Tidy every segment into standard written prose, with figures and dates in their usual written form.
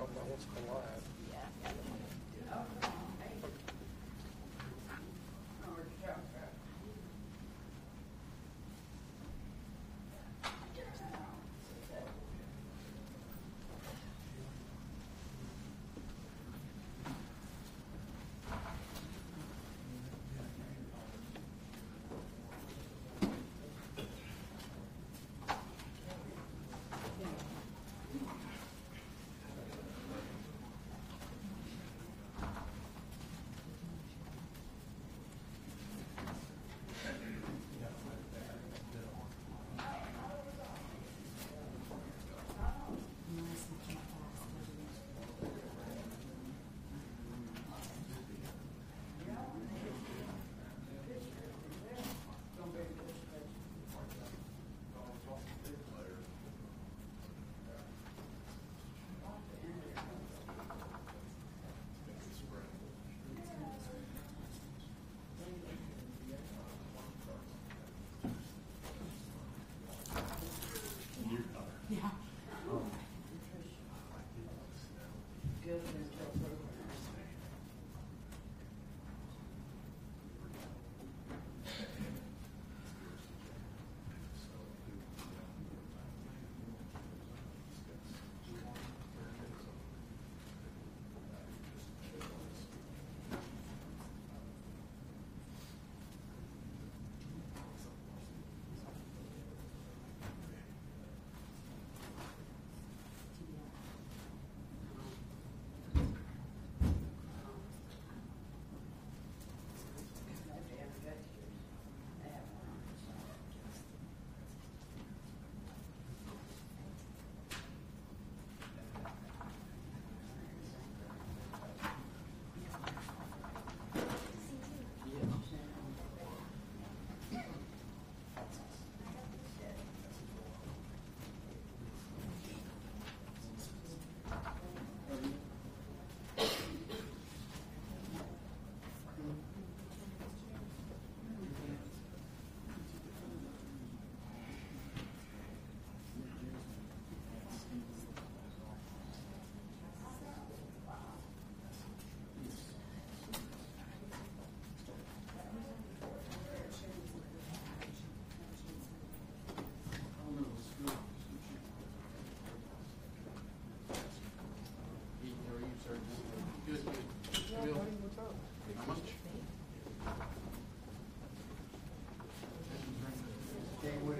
talking about what's collide.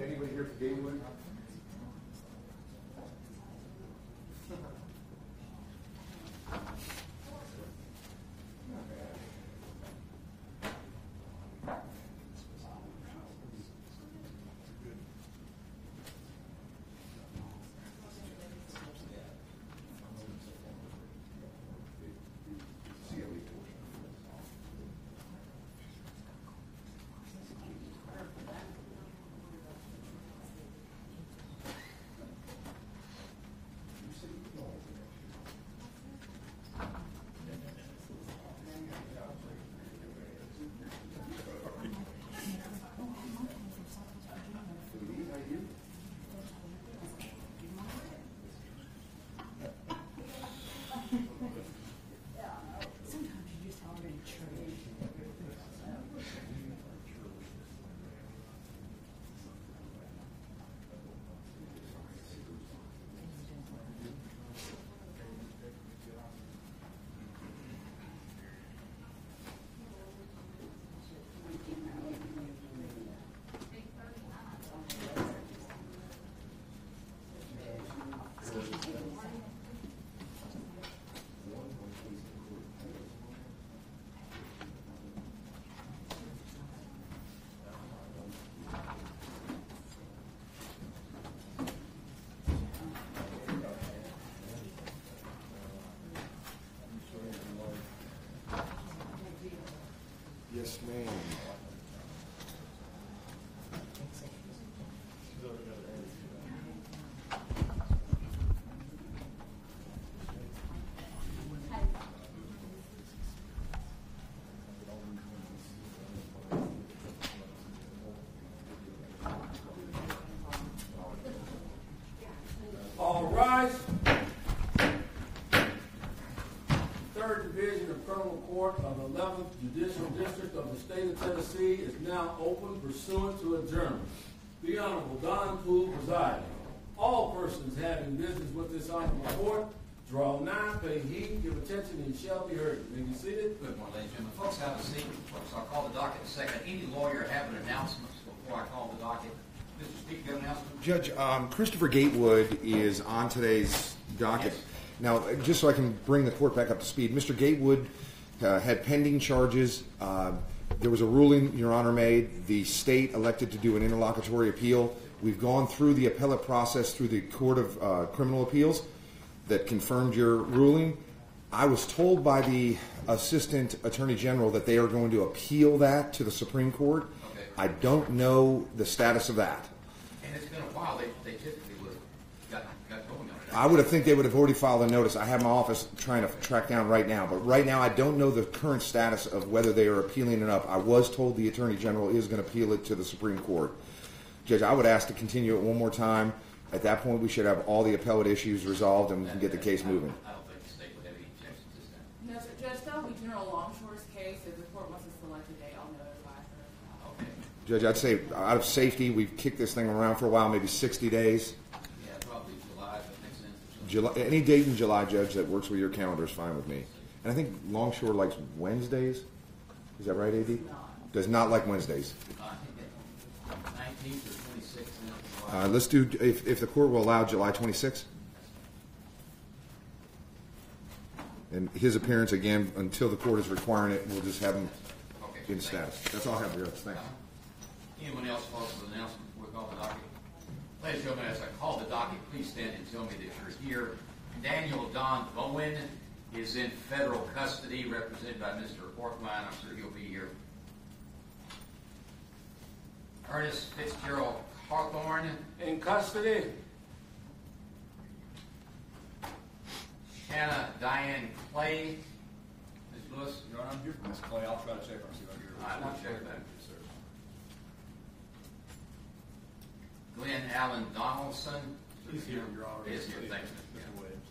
Anybody here for Gamewood? Yes, ma'am. All rise. Third Division of Criminal Court of the 11th Judicial District of the State of Tennessee is now open pursuant to adjournment. The Honorable Don Poole presiding. All persons having business with this honorable court, draw nigh, pay heed, give attention, and shall be heard. You may be seated. Good morning, ladies and gentlemen. Folks, have a seat. Folks, I'll call the docket in a second. Any lawyer having announcements before I call the docket? Mr. Speaker, you have an announcement? Judge, Christopher Gatewood is on today's docket. Yes. Now, just so I can bring the court back up to speed, Mr. Gatewood had pending charges. There was a ruling, Your Honor, made. The state elected to do an interlocutory appeal. We've gone through the appellate process through the Court of Criminal Appeals that confirmed your ruling. I was told by the Assistant Attorney General that they are going to appeal that to the Supreme Court. Okay. I don't know the status of that. And it's been a while. They typically would have got going on it. I would have think they would have already filed a notice. I have my office trying to track down right now, but right now I don't know the current status of whether they are appealing it up. I was told the Attorney General is going to appeal it to the Supreme Court. Judge, I would ask to continue it one more time. At that point, we should have all the appellate issues resolved and we can get the case moving. I don't think the state would have any objections to this time. No, sir. Judge, that'll be General Longshore's case. If the court wants to select a date, I'll notify her. Okay. Judge, I'd say out of safety, we've kicked this thing around for a while, maybe 60 days. Yeah, probably July, if that makes sense. July, any date in July, Judge, that works with your calendar is fine with me. And I think Longshore likes Wednesdays. Is that right, AD? Does not like Wednesdays. I think that 19th or 26th in July. Let's do, if the court will allow, July 26th. And his appearance, again, until the court is requiring it, we'll just have him Okay. in status. That's all I have, Judge. Thanks. Anyone else, folks, with an announcement before we call the docket? Ladies and gentlemen, as I call the docket, please stand and tell me that you're here. Daniel Don Bowen is in federal custody, represented by Mr. Orkline. I'm sure he'll be here. Ernest Fitzgerald Hawthorne In custody. Shanna Diane Clay. Ms. Lewis, Your Honor, I'm here for Ms. Clay. I'll try to check on see if I hear I will check that. Yes, sir. Glenn Allen Donaldson. He's here, Your Honor. He is here, thank you. Mr. Williams.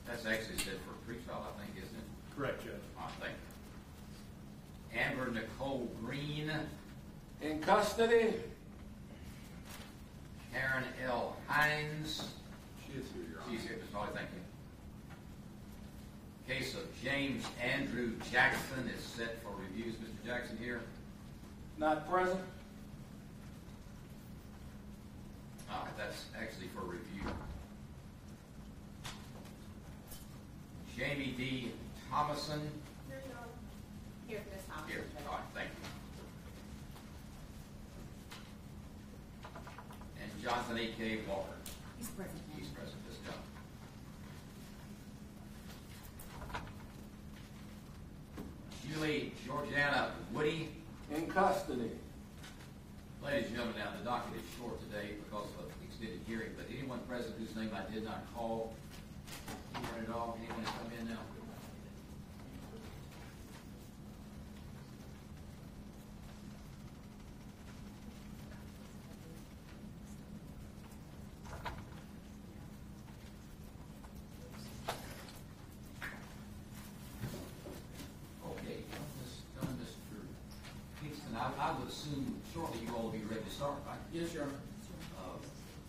That's actually set for pretrial, I think, isn't it? Correct, Judge. Thank you. Amber Nicole Green. In custody. Karen L. Hines. She is here, Your Honor. She's here, Mr. Hawley, thank you. Case of James Andrew Jackson is set for reviews. Mr. Jackson here. Not present. That's actually for review. Jamie D. Thomason. Here, Ms. Thompson. Here. All right, thank you. And Johnthony K. Walker. He's present. He's present this time. Julie Georgiana Woody. In custody. Ladies and gentlemen, now the docket is short today because of the extended hearing, but anyone present whose name I did not call, anyone at all, anyone come in now? Okay, Mr. Kingston, I would assume shortly you all will be ready to start, right? Yes, Your Honor.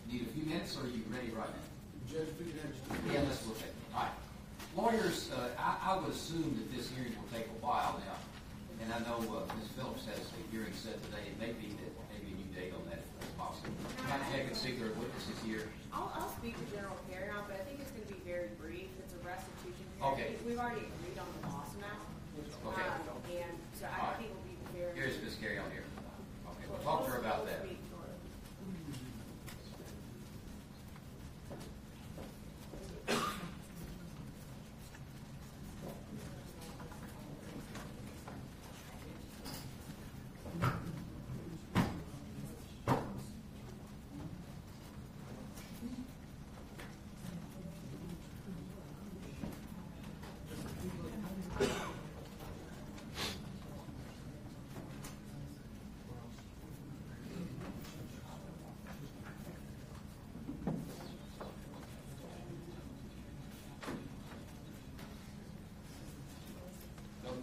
Need a few minutes, or are you ready right now? Judge, if we can have just a Yeah, let's look at it. All right. Lawyers, I would assume that this hearing will take a while now, and I know Ms. Phillips has a hearing set today. It may be that maybe a new date on that if possible. Can I check and see if there are witnesses here? I'll speak to General Carrion, but I think it's going to be very brief. It's a restitution Okay. hearing. We've already agreed on the loss amount. Okay. And so All I right. think we'll be very. Here's Ms. Carey on here. Okay, we'll talk to her about that. Speak to her.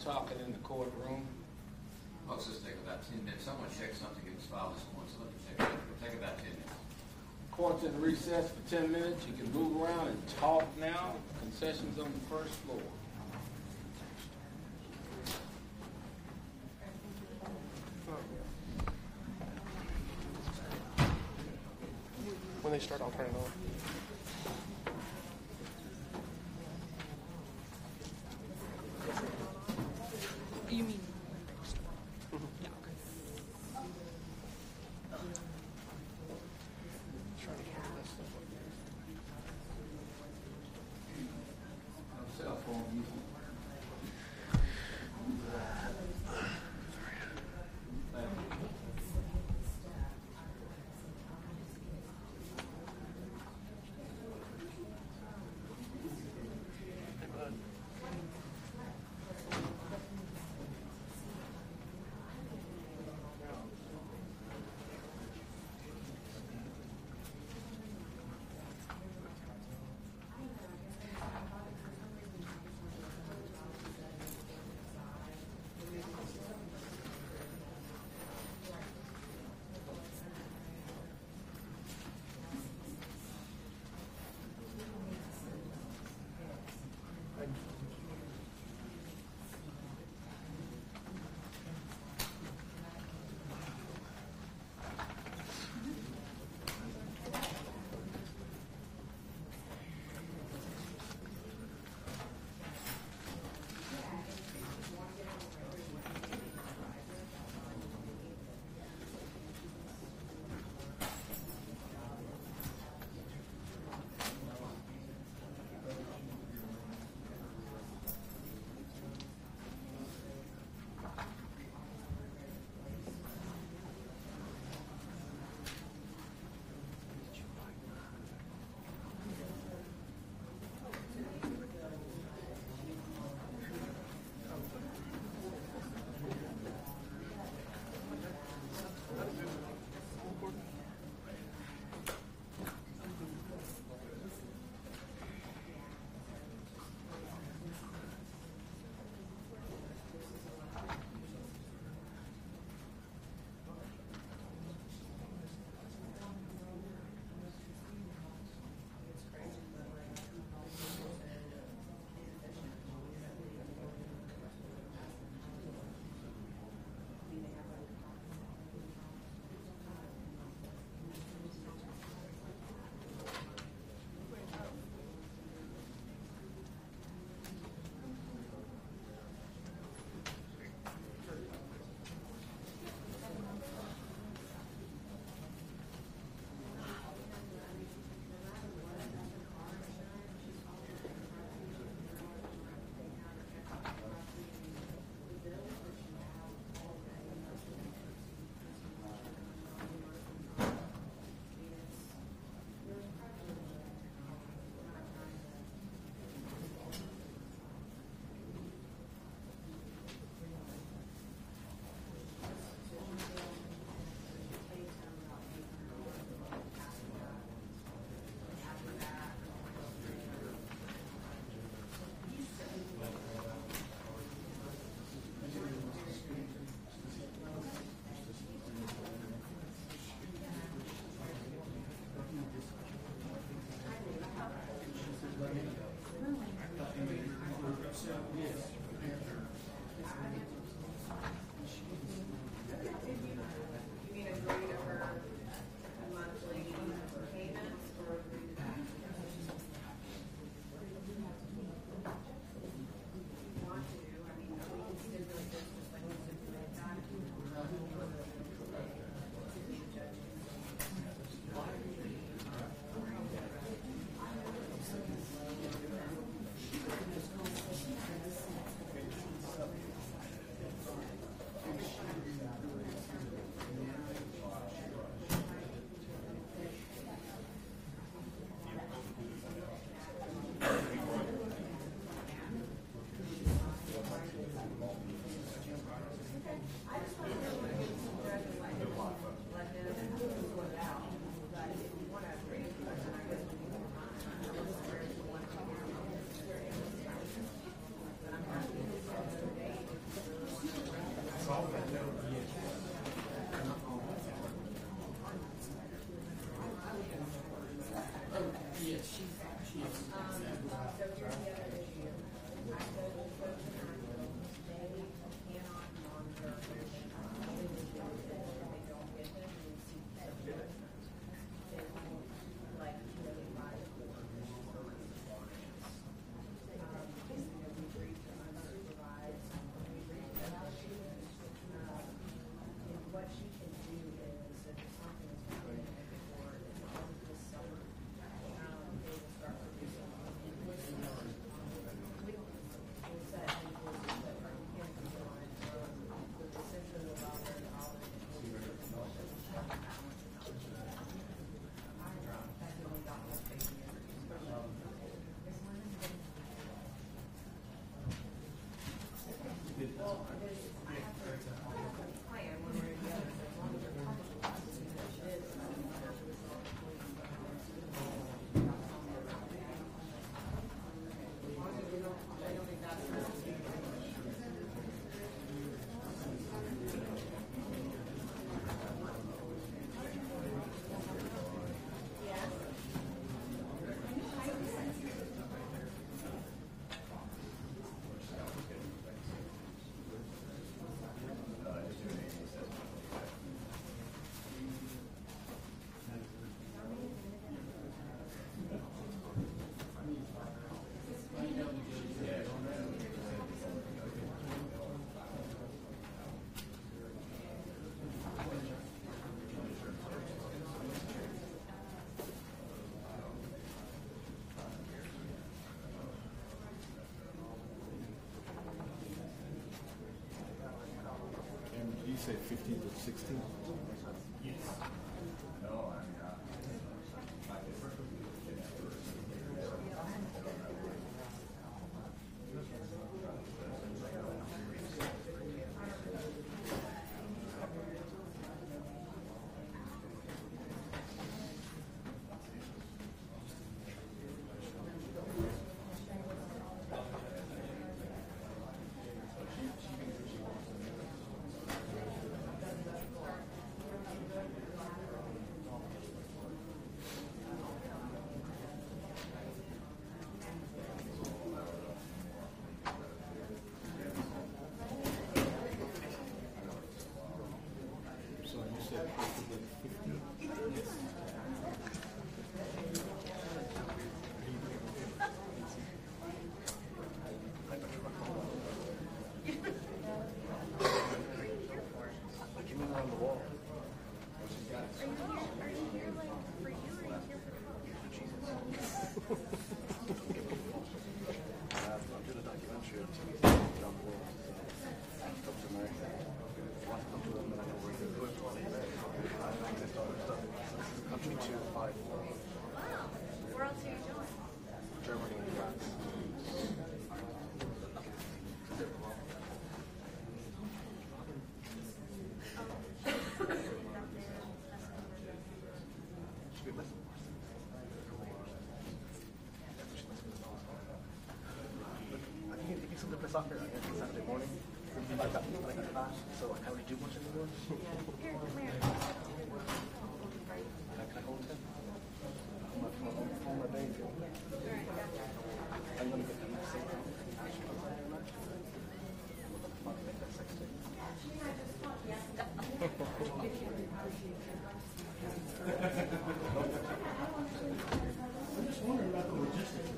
talking in the courtroom. Folks, this take about 10 minutes. Someone check something in this file this morning, so let me check it. It'll take about 10 minutes. Court's in recess for 10 minutes. You can move around and talk now. Concessions on the first floor. When they start, I'll turn it on. You mean? Cell phone using. Did you say 15 to 16? Yes. No, I mean, soccer on Saturday morning. I got class, so I can't really do much anymore. Here, come here. Can I hold him? I'm my baby. I'm going to get them the same thing. I'll make that 16. I'm just wondering about the logistics.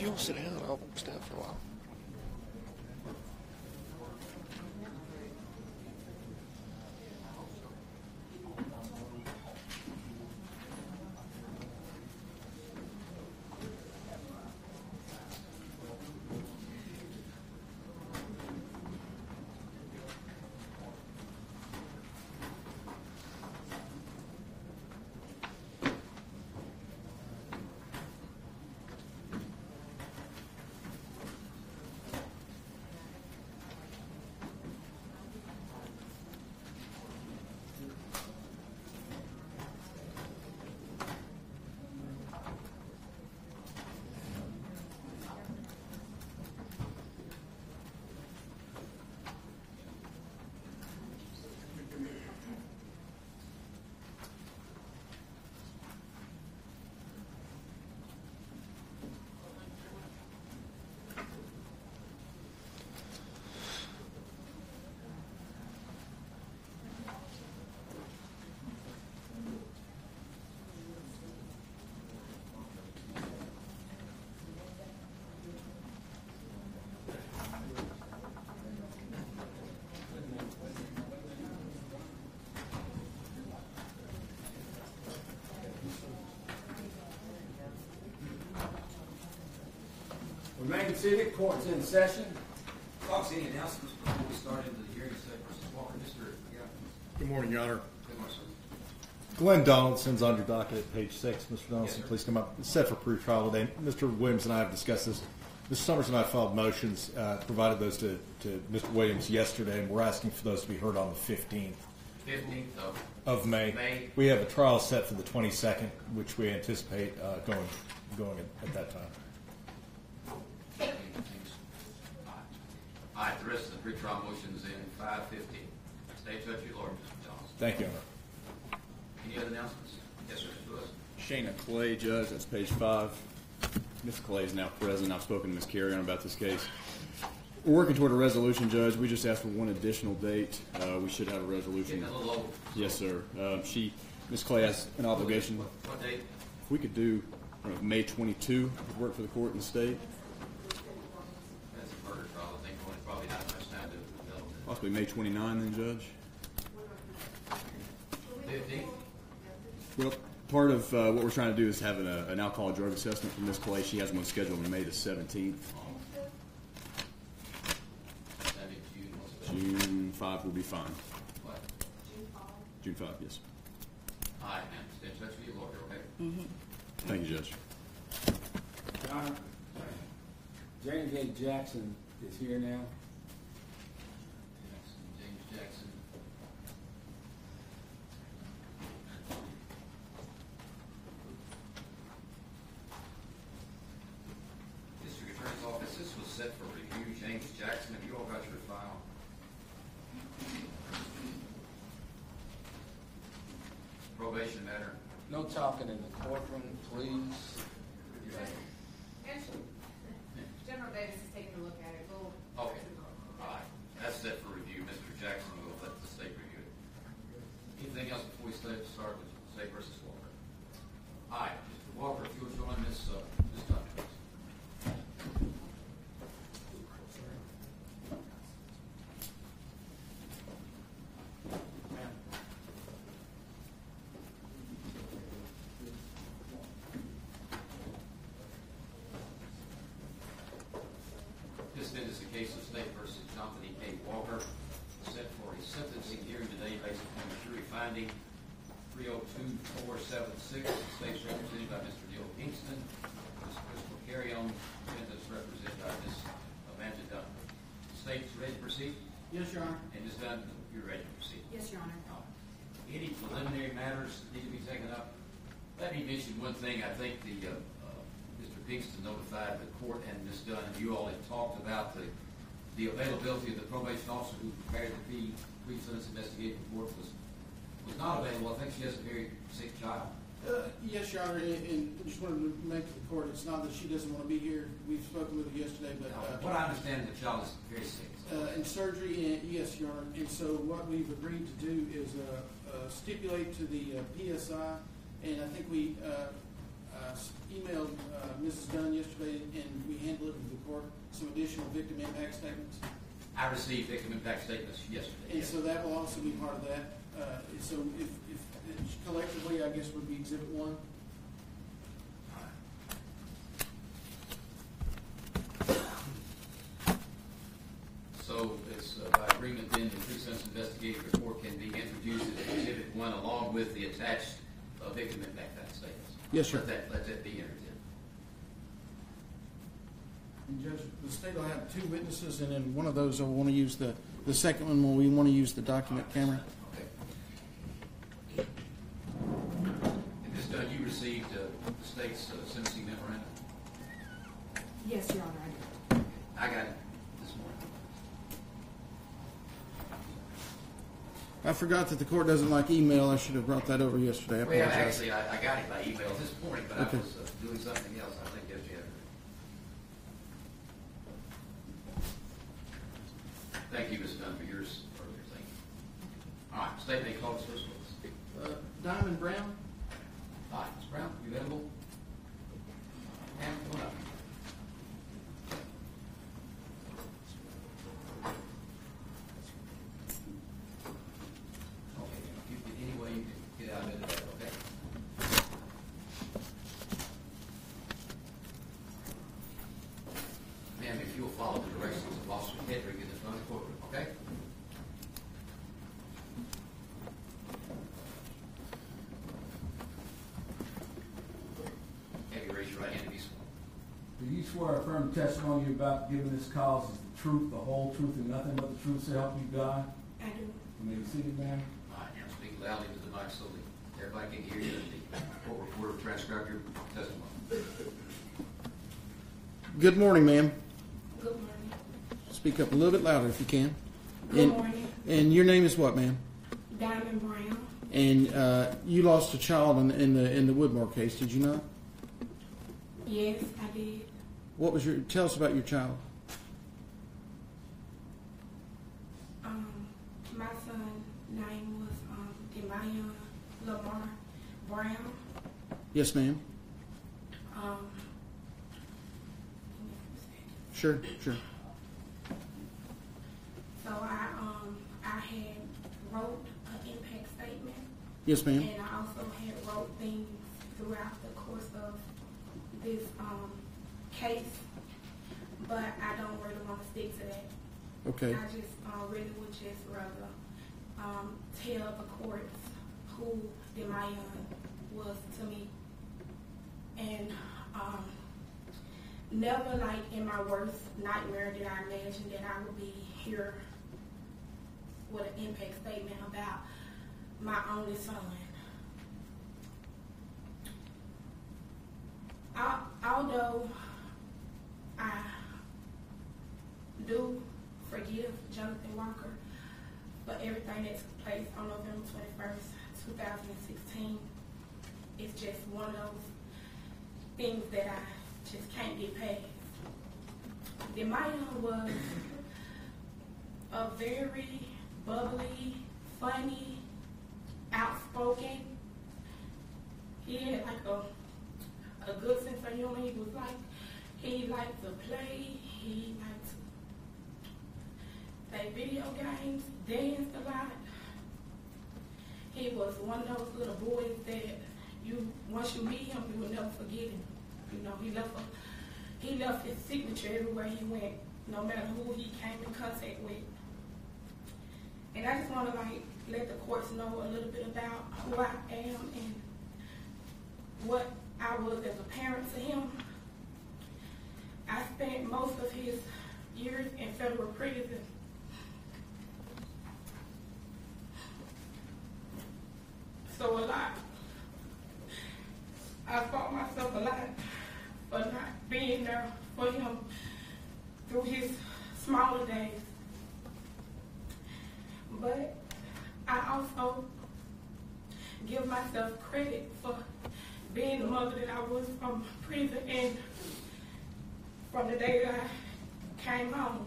If you'll sit down, I'll stand for a while. Remain seated. Court's in session. Folks, any announcements before we start into the hearing? State versus Walker. Good morning, Your Honor. Good morning, sir. Glenn Donaldson's on your docket at page 6. Mr. Donaldson, Yes, please come up. It's set for pre-trial today. Mr. Williams and I have discussed this. Mr. Summers and I filed motions, provided those to Mr. Williams yesterday, and we're asking for those to be heard on the 15th 15th of May. We have a trial set for the 22nd, which we anticipate going at that time. All right, the rest of the pre-trial motions in 5:50. Stay in touch with your lawyer, Mr. Johnson. Thank you, Your Honor. Any other announcements? Yes, sir, Mr. Lewis. Shayna Clay, Judge, that's page 5. Ms. Clay is now present. I've spoken to Ms. Carrion about this case. We're working toward a resolution, Judge. We just asked for one additional date. We should have a resolution. Getting a little over. Yes, sir. Ms. Clay has an obligation. What date? If we could do May 22, would work for the court and the state. That's a murder trial. I think probably not much time to develop it. Possibly May 29 then, Judge. 15th? Well, part of what we're trying to do is have an alcohol drug assessment for Ms. Clay. She has one scheduled on May the 17th. That'd be June. What's the- June 5 will be fine. What? June 5, yes. All right, man. Stay in touch with your lawyer, okay? Thank you, Judge. Your Honor, James A. Jackson is here now. James Jackson. District Attorney's Office, this was set for review. James Jackson, have you all got your file? Probation matter. No talking in the courtroom, please. General Davis is taking a look at it. We'll Okay. All right. That's set for review. Mr. Jackson will let the state review it. Anything else before we start with State versus Walker? All right. Mr. Walker, if you'll join this time, please. This then is the case of State versus Johnthony Walker, set for a sentencing hearing today based upon a jury finding 302476. The state's represented by Mr. Neil Kingston. Ms. Crystal Carrion, defendants represented by Ms. Amanda Dunn. The state's ready to proceed? Yes, Your Honor. And Ms. Dunn, you're ready to proceed? Yes, Your Honor. Any preliminary matters need to be taken up? Let me mention one thing. I think the Mr. Kingston notified the court and Ms. Dunn, and you all had talked about the availability of the probation officer who prepared the pre-sentence investigative report was not available. I think she has a very sick child. Yes, Your Honor, and I just wanted to make to the court, it's not that she doesn't want to be here. We've spoken with her yesterday, but What I understand, the child is very sick. in surgery, and yes, Your Honor. And so what we've agreed to do is stipulate to the PSI, and I think we emailed Ms. this is done yesterday and we hand delivered to the court some additional victim impact statements? I received victim impact statements yesterday. And yes. so that will also be part of that. So if collectively, I guess would be Exhibit 1. So it's by agreement then the pre-sentence investigative report can be introduced as Exhibit 1 along with the attached victim impact statements. Yes, sir. Let that be entered in. And Judge, the state will have 2 witnesses, and then one of those will want to use the second one when we want to use the document camera. Okay. And Ms. Dunn, you received the state's sentencing memorandum? Yes, Your Honor, I did. I got it this morning. I forgot that the court doesn't like email. I should have brought that over yesterday. I Well, apologize. actually, I got it by email this morning, but Okay. I was doing something else. I think that you had it. Thank you, Ms. Dunn, for your thing. All right, state may call this first witness. Diamond Brown. Hi, Ms. Brown, you available? Ma'am, come on up. Okay, if you get any way you can get out of it, okay? Ma'am, if you'll follow the directions of Officer Hedrick in the front of the courtroom, okay? Have you raise your right hand and be sworn? Do you swear or affirm the testimony you're about to give in this cause is the truth, the whole truth, and nothing but the truth, so help you God? I do. You may be seated, ma'am. All right, now speak loudly to the mic so that everybody can hear you and the court reporter will transcribe your testimony. Good morning, ma'am. Good morning. Speak up a little bit louder if you can. Good morning. And your name is what, ma'am? Diamond Brown. And you lost a child in the Woodmore case, did you not? Yes, I did. What was tell us about your child? My son's name was Demion Lamar Brown. Yes, ma'am. Sure. So I had wrote an impact statement. Yes, ma'am. And I also had wrote things throughout the course of this case, but I don't really want to stick to that. Okay. I just really would just rather tell the courts who Demion was to me. And never, like, in my worst nightmare did I imagine that I would be here with an impact statement about my only son. Although I do forgive Johnthony Walker for everything that took place on November 21st, 2016, it's just one of those things that I just can't get past. Demion was a very bubbly, funny, outspoken. He had like a good sense of humor. He liked to play. He liked to play video games, danced a lot. He was one of those little boys that once you meet him, you will never forget him. You know, he left his signature everywhere he went, no matter who he came in contact with. And I just want to let the courts know a little bit about who I am and what I was as a parent to him. I spent most of his years in federal prison. So a lot. I fought myself a lot for not being there for him through his smaller days. But I also give myself credit for being the mother that I was from prison and from the day that I came home.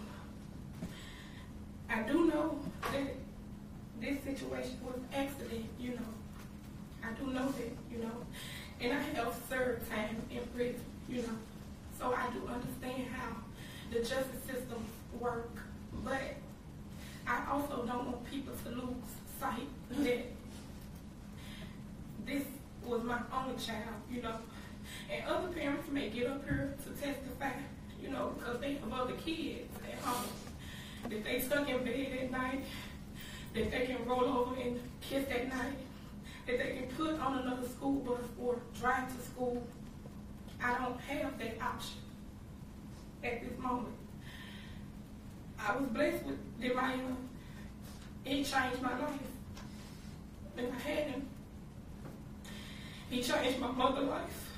I do know that this situation was an accident, you know. I do know that, you know. And I have served time in prison, you know. so I do understand how the justice system work. But I also don't want people to lose sight that this was my only child, you know. And other parents may get up here to testify, you know, because they have other kids at home, that they stuck in bed at night, that they can roll over and kiss at night, that they can put on another school bus or drive to school. I don't have that option at this moment. I was blessed with Demiah. He changed my life. And I had him. He changed my mother's life.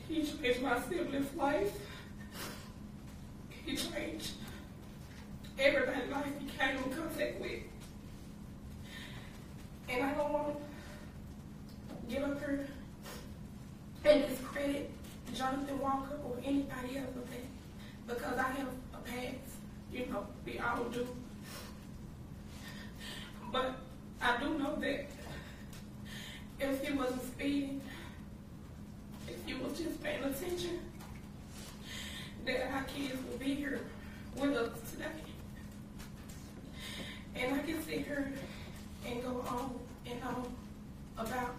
He changed my siblings' life. He changed everybody's life he came in contact with. And I don't want to get up here and discredit Johnthony Walker or anybody else with that, because I have a past, you know, we all do. But I do know that if he wasn't speeding, if he was just paying attention, that our kids would be here with us today. And I can sit here and go on and on about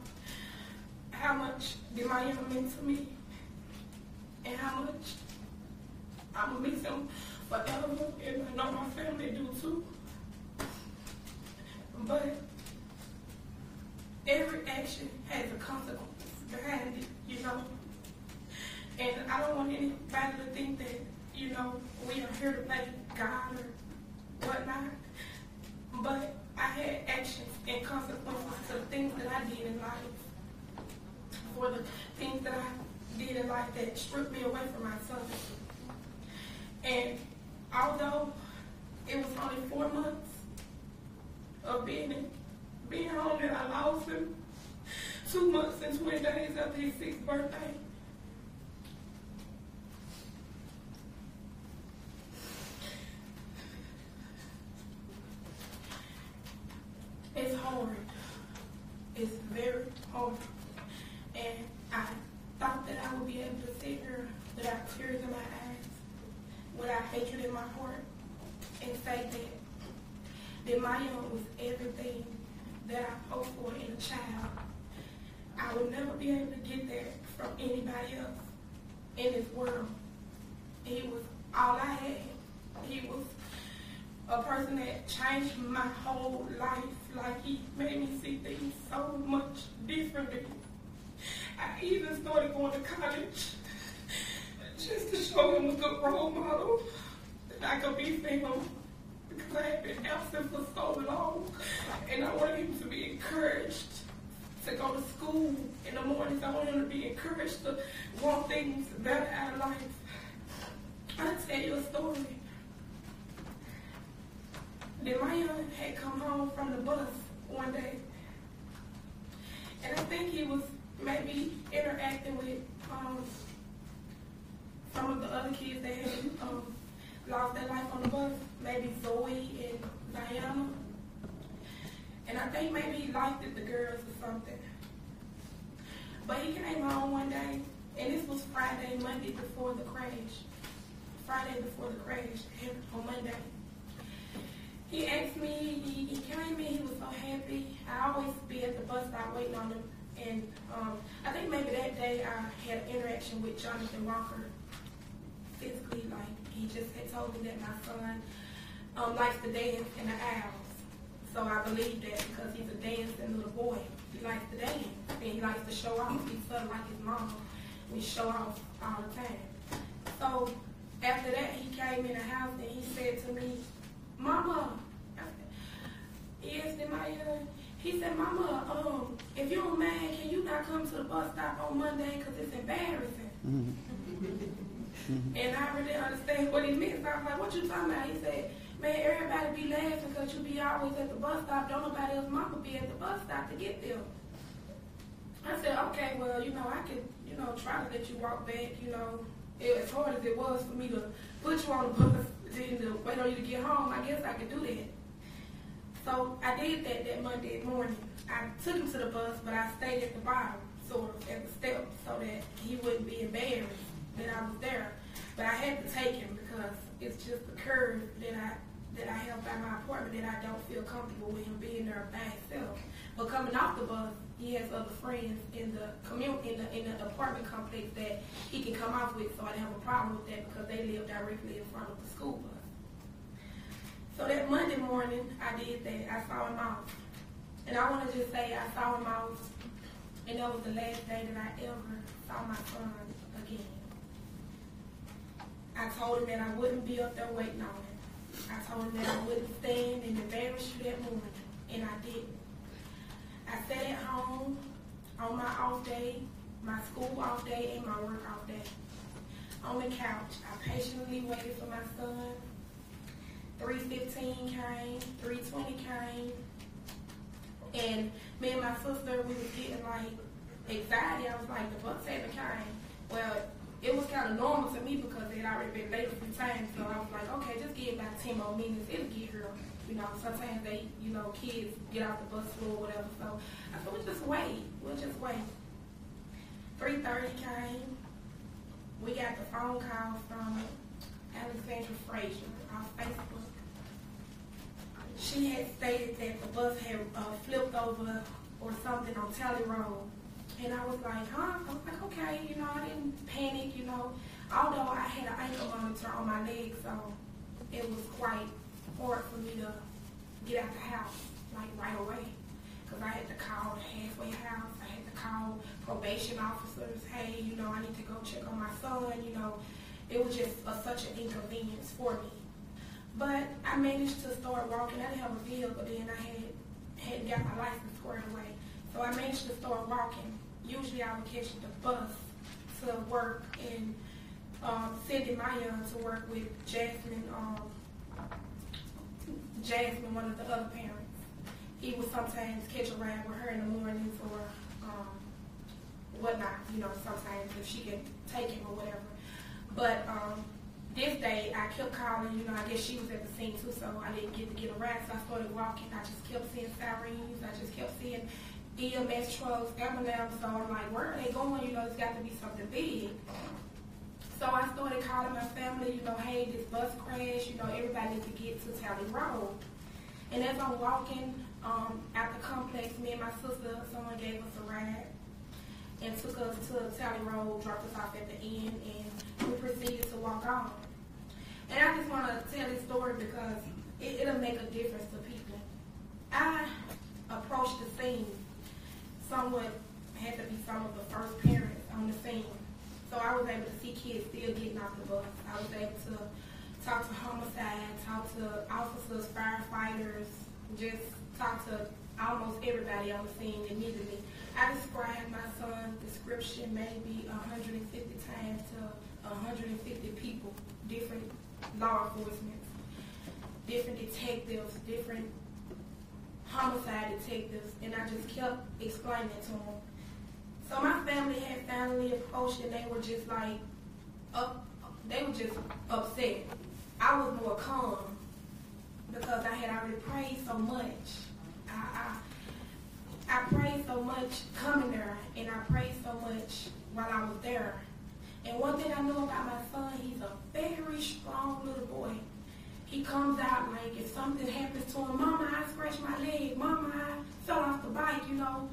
how much Demiah meant to me and how much I'm going to miss him forever, and I know my family do too. But every action has a consequence behind it, you know. And I don't want anybody to think that, you know, we are here to play God or whatnot. But I had actions and consequences to the things that I did in life, for the things that I did in life that stripped me away from my son. And although it was only 4 months of being home that I lost him, 2 months and 20 days after his 6th birthday, it's hard. It's very hard. And I thought that I would be able to sit here without tears in my eyes, without hatred in my heart, and say that Maya was everything that I hoped for in a child. I would never be able to get that from anybody else in this world. He was all I had. He was a person that changed my whole life. Like, he made me see things so much differently. I even started going to college just to show him a good role model that I could be for him, because I had been absent for so long, and I wanted him to be encouraged to go to school in the mornings. I wanted him to be encouraged to want things better out of life. I'll tell you a story. Demiah had come home from the bus one day, and I think he was maybe interacting with some of the other kids that had lost their life on the bus, maybe Zoe and Diana. And I think maybe he liked it, the girls or something. But he came home one day, and this was Monday before the crash. Friday before the crash, on Monday. He asked me, he came in, he was so happy. I always be at the bus stop waiting on him. And I think maybe that day I had an interaction with Johnthony Walker physically. Like, he just had told me that my son likes to dance in the aisles. So I believe that because he's a dancing little boy. He likes to dance and he likes to show off. He's sort of like his mama. We show off all the time. So after that, he came in the house and he said to me, "Mama," I said, "Yes, Demiah." He said, "Mama, if you don't mind, can you not come to the bus stop on Monday because it's embarrassing?" And I really understand what he meant. So I was like, "What you talking about?" He said, "Man, everybody be laughing because you be always at the bus stop. Don't nobody else mama be at the bus stop to get there." I said, "Okay, well, I could, try to let you walk back, as hard as it was for me to put you on the bus and to wait on you to get home, I guess I could do that." So I did that Monday morning. I took him to the bus, but I stayed at the bottom, sort of, at the steps, so that he wouldn't be embarrassed. I was there. But I had to take him because it's just the curve that I have by my apartment that I don't feel comfortable with him being there by himself. But coming off the bus, he has other friends in the in the apartment complex that he can come off with, so I didn't have a problem with that because they live directly in front of the school bus. So that Monday morning, I did that. I saw him off. And I want to just say I saw him off, and that was the last day that I ever saw my son again. I told him that I wouldn't be up there waiting on him. I told him that I wouldn't stand and embarrass you that morning, and I didn't. I sat at home on my off day, my school off day, and my work off day. On the couch, I patiently waited for my son. 3:15 came, 3:20 came, and me and my sister, we was getting like anxiety. I was like, the bus hasn't came. Well, it was kind of normal to me because it had already been late a few times, so I was like, okay, just give it about 10 more minutes, it'll get here. You know, sometimes they, you know, kids get off the bus floor or whatever, so I said, we'll just wait. 3:30 came, we got the phone call from Alexandra Frazier on Facebook. She had stated that the bus had flipped over or something on Tally Road. And I was like, huh? I was like, okay, you know, I didn't panic, you know. Although I had an ankle monitor on my leg, so it was quite hard for me to get out the house, like right away. Because I had to call the halfway house. I had to call probation officers. Hey, you know, I need to go check on my son, you know. It was just such an inconvenience for me. But I managed to start walking. I didn't have a vehicle then. I hadn't got my license squared away. So I managed to start walking. Usually I would catch the bus to work and Cindy Maya to work with Jasmine, one of the other parents. He would sometimes catch a ride with her in the mornings or whatnot, you know, sometimes if she could take him or whatever. But this day I kept calling, you know, I guess she was at the scene too, so I didn't get a ride, so I started walking. I just kept seeing sirens, I just kept seeing EMS trucks, ambulance, so I'm like, where are they going? You know, it's got to be something big. So I started calling my family, you know, hey, this bus crashed, you know, everybody needs to get to Tally Road. And as I'm walking out the complex, me and my sister, someone gave us a ride and took us to Tally Road, dropped us off at the end, and we proceeded to walk on. And I just want to tell this story because it'll make a difference to people. I approached the scene. Someone had to be some of the first parents on the scene. So I was able to see kids still getting off the bus. I was able to talk to homicide, talk to officers, firefighters, just talk to almost everybody on the scene immediately. I described my son's description maybe 150 times to 150 people, different law enforcement, different detectives, different homicide detectives, and I just kept explaining it to them. So my family had finally approached, and they were just like, they were just upset. I was more calm because I had already prayed so much. I prayed so much coming there, and I prayed so much while I was there. And one thing I know about my son, he's a very strong little boy. He comes out like if something happens to him, Mama, I scratched my leg. Mama, I fell off the bike, you know.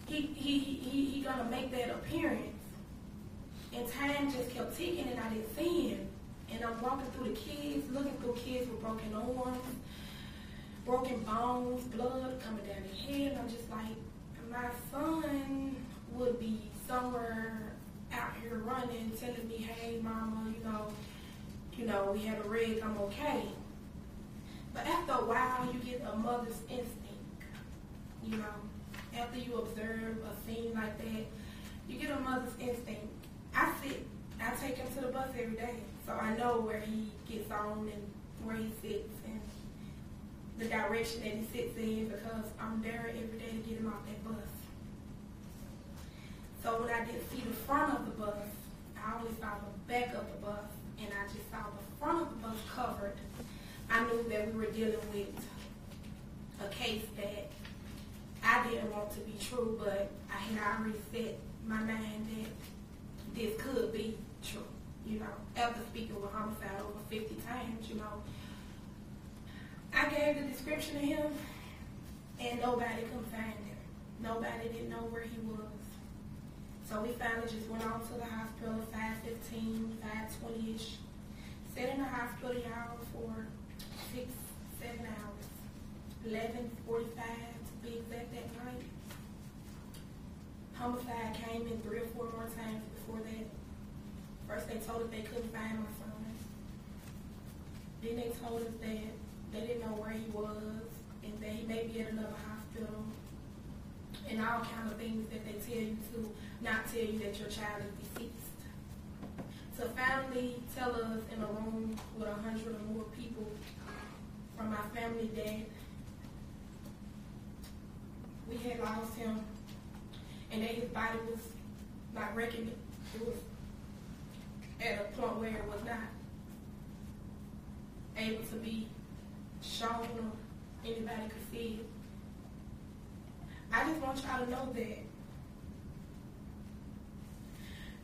He gonna make that appearance. And time just kept ticking and I didn't see him. And I'm walking through the kids, looking through kids with broken arms, broken bones, blood coming down their head. And I'm just like, my son would be somewhere out here running, telling me, hey, Mama, you know, we had a wreck, I'm okay. But after a while, you get a mother's instinct, you know. After you observe a scene like that, you get a mother's instinct. I take him to the bus every day, so I know where he gets on and where he sits and the direction that he sits in because I'm there every day to get him off that bus. So when I didn't see the front of the bus, I only saw the back of the bus, and I just saw the front of the bus covered. I knew that we were dealing with a case that I didn't want to be true, but I had already set my mind that this could be true. you know, after speaking with homicide over 50 times, you know, I gave the description of him, and nobody could find him. Nobody didn't know where he was. So we finally just went on to the hospital at 5:15, 5:20-ish. Sat in the hospital, y'all, for 6-7 hours. 11:45 to be exact that night. Homicide came in 3 or 4 more times before that. First they told us they couldn't find my son. Then they told us that they didn't know where he was and that he may be at another hospital. And all kind of things that they tell you to not tell you that your child is deceased. To finally tell us in a room with 100 or more people from my family that we had lost him and that his body was not reckoning. It was at a point where it was not able to be shown or anybody could see it. I just want y'all to know that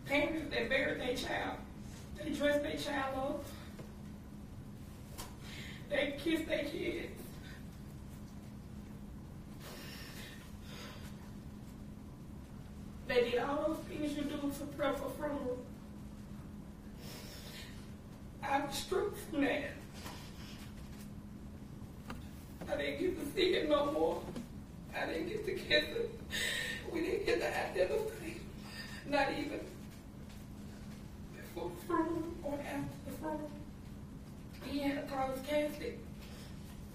parents that bury their child, they dress their child up, they kiss their kids. They did all those things you do to prep for funeral. I was struck from that. I didn't get to see it no more. I didn't get to kiss him. We didn't get to identify him. Not even before the funeral or after the funeral. He had a closed casket.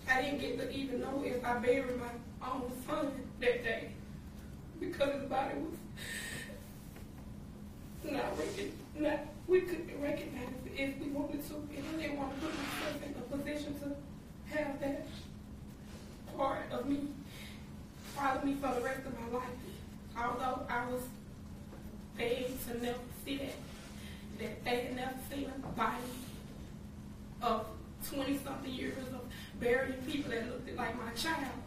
I didn't get to even know if I buried my own son that day because his body was we couldn't recognize it if we wanted to. And I didn't want to put myself in a position to have that part of me follow me for the rest of my life. Although I was begged to never see that they had never seen a body of 20-something years of burying people that looked like my child.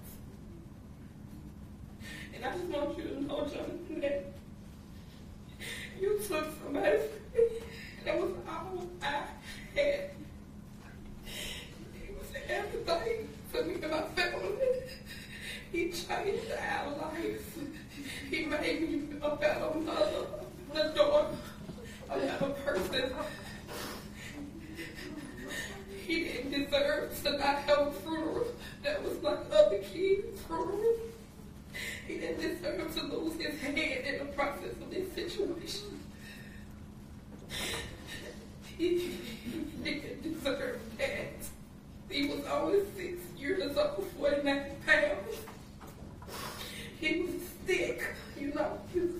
And I just want you to know, Johnthony, that you took somebody that was all I had. He was everything for me and my family. He changed our lives. He made me a better mother, a daughter, a better person. He didn't deserve to not have a funeral that was like other kids' funerals. He didn't deserve to lose his head in the process of this situation. He didn't deserve that. He was only 6 years old, 49 pounds. He was thick, you know. He was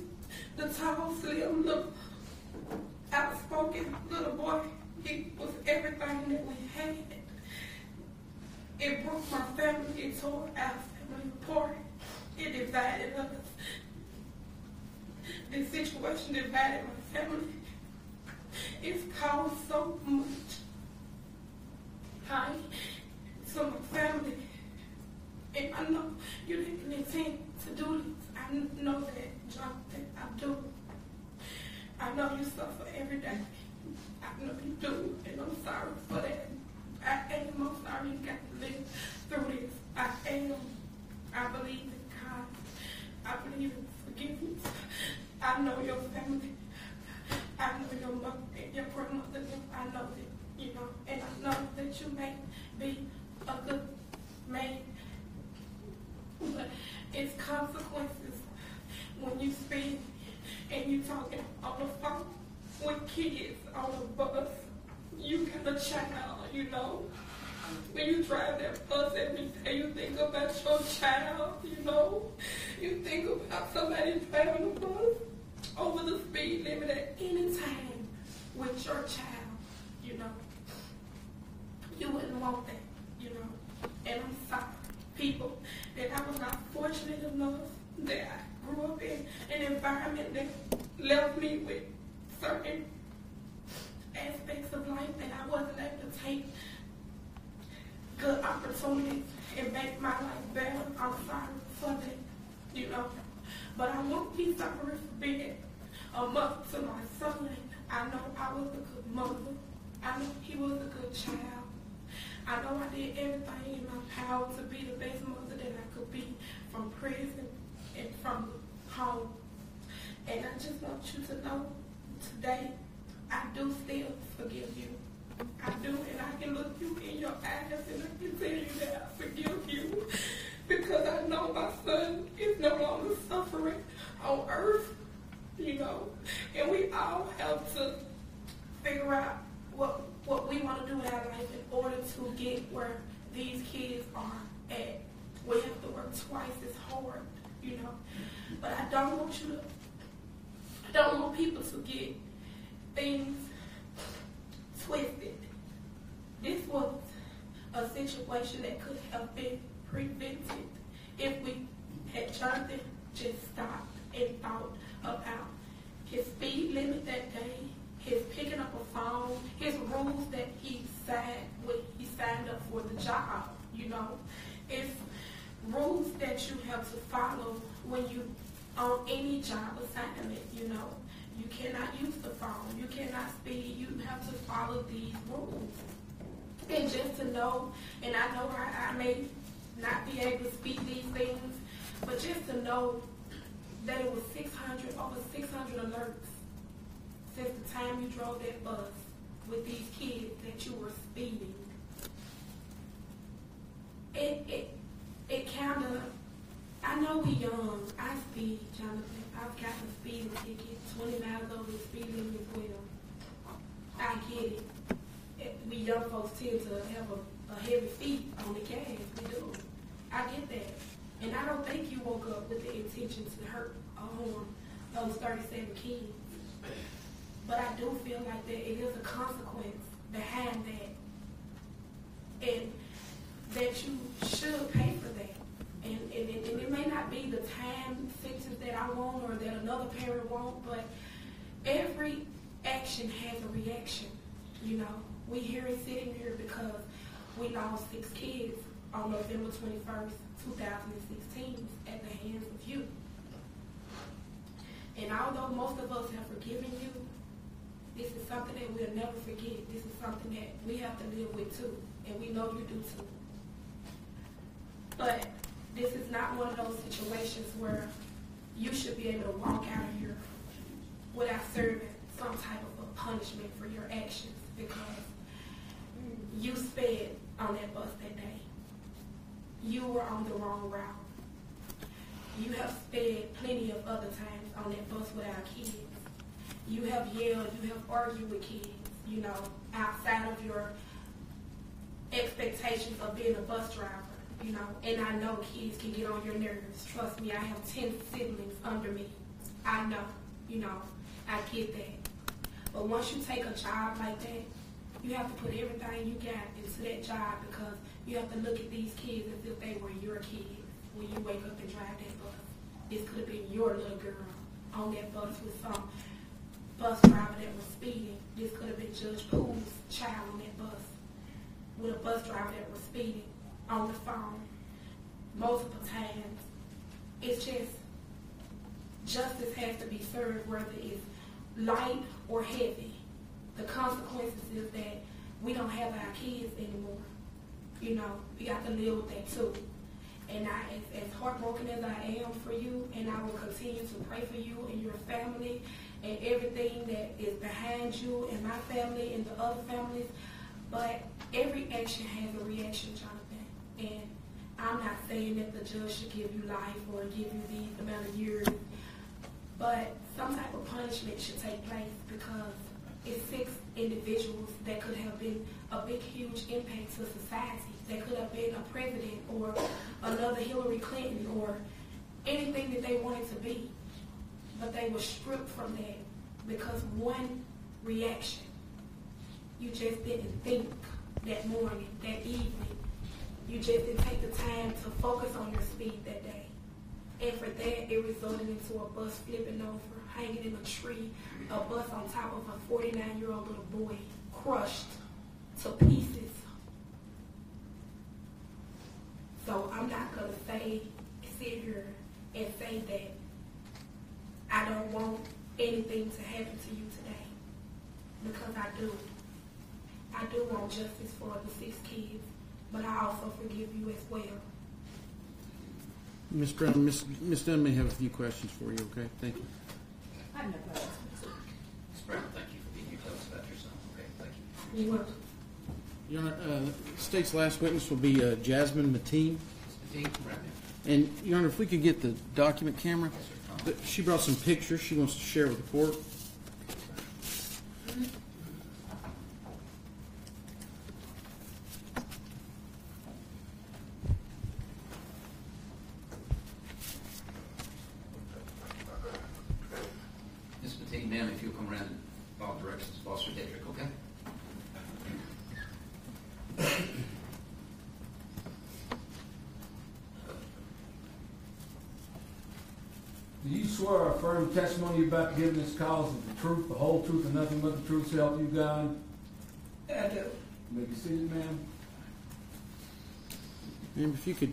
the tall, slim, little, outspoken little boy. He was everything that we had. It broke my family. It tore our family apart. It divided us. This situation divided my family. It's caused so much pain to my family. And I know you didn't intend to do this. I know that, Johnthony, I do. I know you suffer every day. I know you do, and I'm sorry for that. I am. I'm sorry you got to live through this. I am. I believe in God. I believe in forgiveness. I know your family. I know your mother and your grandmother. I know that, you know, and I know that you may be a good man. But it's consequences when you speak and you talking on the phone with kids on the bus. You got a child, you know. When you drive that bus every day, you think about your child, you know. You think about somebody driving the bus over the speed limit at any time with your child, you know. You wouldn't want that, you know. And I'm sorry, people, that I was not fortunate enough that I grew up in an environment that left me with certain aspects of life that I wasn't able to take good opportunities and make my life better. I'm sorry for that, you know. But I won't be sorry for being a mother to my son. I know I was a good mother. I know he was a good child. I know I did everything in my power to be the best mother that I could be, from prison and from home. And I just want you to know today, I do still forgive you. I do, and I can look you in your eyes and I can tell you that I forgive you, because I know my son is no longer suffering on earth, you know. And we all have to figure out what we want to do in our life in order to get where these kids are at. We have to work twice as hard, you know. But I don't want people to get things twisted. This was a situation that could have been prevented if we had Johnthony just stopped and thought about his speed limit that day, his picking up a phone, his rules that he signed up for the job, you know. It's rules that you have to follow when you on any job assignment, you know. You cannot use the phone. You cannot speed. You have to follow these rules. And just to know, and I know I may not be able to speak these things, but just to know that it was over 600 alerts since the time you drove that bus with these kids that you were speeding. It kind of, I know we young. I speed, Jonathan. I've got a speeding ticket, 20 miles over the speed limit as well. I get it. We young folks tend to have a heavy feet on the gas. We do. I get that. And I don't think you woke up with the intention to hurt or harm those 37 kids. But I do feel like that it is a consequence behind that. And that you should pay for that. And it may not be the time sentence that I want or that another parent wants, but every action has a reaction, you know. We sitting here because we lost 6 kids on November 21st, 2016 at the hands of you. And although most of us have forgiven you, this is something that we'll never forget. This is something that we have to live with too, and we know you do too. But this is not one of those situations where you should be able to walk out of here without serving some type of a punishment for your actions, because you sped on that bus that day. You were on the wrong route. You have sped plenty of other times on that bus with our kids. You have yelled, you have argued with kids, you know, outside of your expectations of being a bus driver, you know. And I know kids can get on your nerves. Trust me, I have 10 siblings under me. I know, you know, I get that. But once you take a job like that, you have to put everything you got into that job, because you have to look at these kids as if they were your kids when you wake up and drive that bus. This could have been your little girl on that bus with some bus driver that was speeding. This could have been Judge Poole's child on that bus with a bus driver that was speeding on the phone multiple times. It's just, justice has to be served, whether it's light or heavy. The consequences is that we don't have our kids anymore. You know, we got to live with that too. And as heartbroken as I am for you, and I will continue to pray for you and your family and everything that is behind you and my family and the other families, but every action has a reaction, Jonathan. And I'm not saying that the judge should give you life or give you these amount of years, but some type of punishment should take place, because it's 6 individuals that could have been a big, huge impact to society. That could have been a president or another Hillary Clinton or anything that they wanted to be. But they were stripped from that because one reaction. You just didn't think that morning, that evening. You just didn't take the time to focus on your speed that day. And for that, it resulted into a bus flipping over, hanging in a tree, a bus on top of a 49-year-old little boy, crushed to pieces. So I'm not going to sit here and say that I don't want anything to happen to you today, because I do want justice for the 6 kids, but I also forgive you as well. Ms. Brown, Ms. Dunn may have a few questions for you, okay? Thank you. I have no questions. Ms. Brown, thank you for being here. Tell us about your son. Okay, thank you. You're welcome. Your Honor, the state's last witness will be Jasmine Mateen. Ms. Mateen, right now. And, Your Honor, if we could get the document camera. She brought some pictures she wants to share with the court. Ms. Mateen, ma'am, if you'll come around and follow directions of Officer Dedrick, okay? Do you swear or affirm the testimony you're about to give in this cause is the truth, the whole truth, and nothing but the truth, so help you God? I do. You may be seated, ma'am. Ma'am, if you could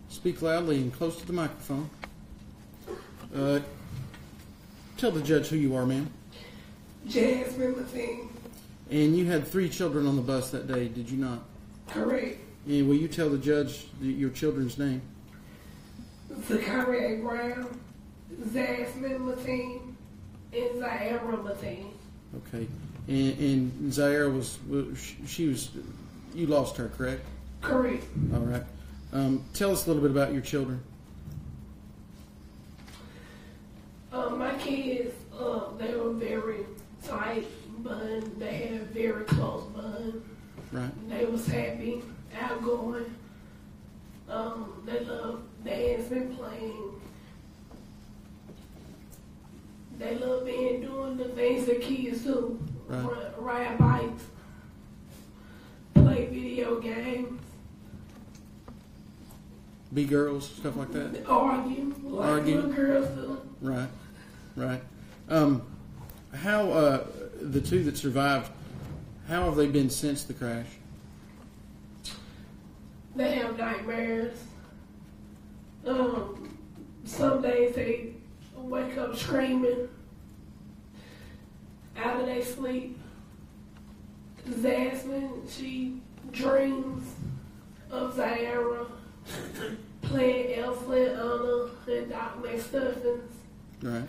speak loudly and close to the microphone. Tell the judge who you are, ma'am. Jasmine Mateen. And you had 3 children on the bus that day, did you not? Correct. And will you tell the judge your children's name? Zakaria Brown, Jasmine Mateen, and Zaira Mateen. Okay. And Zaire she was, you lost her, correct? Correct. All right. Tell us a little bit about your children. My kids, they were very tight bond. They had a very close bond. Right. They was happy, outgoing. They loved dancing, playing. They love doing the things that kids do. Right. Ride bikes, play video games, Be girls, stuff like that. argue, like little girls do. Right. Right. How the 2 that survived? How have they been since the crash? They have nightmares. Some days they wake up screaming out of their sleep. Jasmine, she dreams of Zaira playing Elsa and Anna and Doc McStuffins. Right.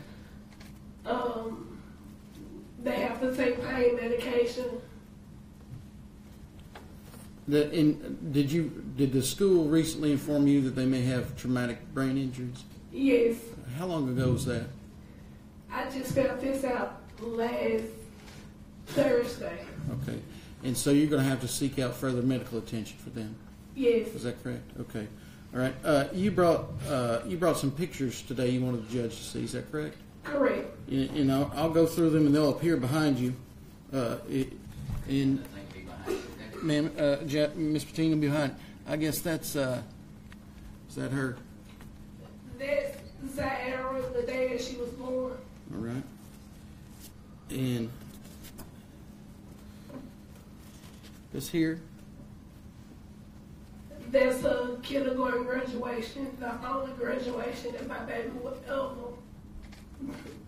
They have to take pain medication. Did the school recently inform you that they may have traumatic brain injuries? Yes. How long ago was that? I just found this out last Thursday. Okay. And so you're going to have to seek out further medical attention for them. Yes. Is that correct? Okay. All right. You brought some pictures today you wanted the judge to see. Is that correct? Correct. And I'll go through them and they'll appear behind you. Ma'am, Miss Patina behind. I guess that's is that her? That's Zaira, the day that she was born. All right. And this here. That's a kindergarten graduation, the only graduation that my baby would ever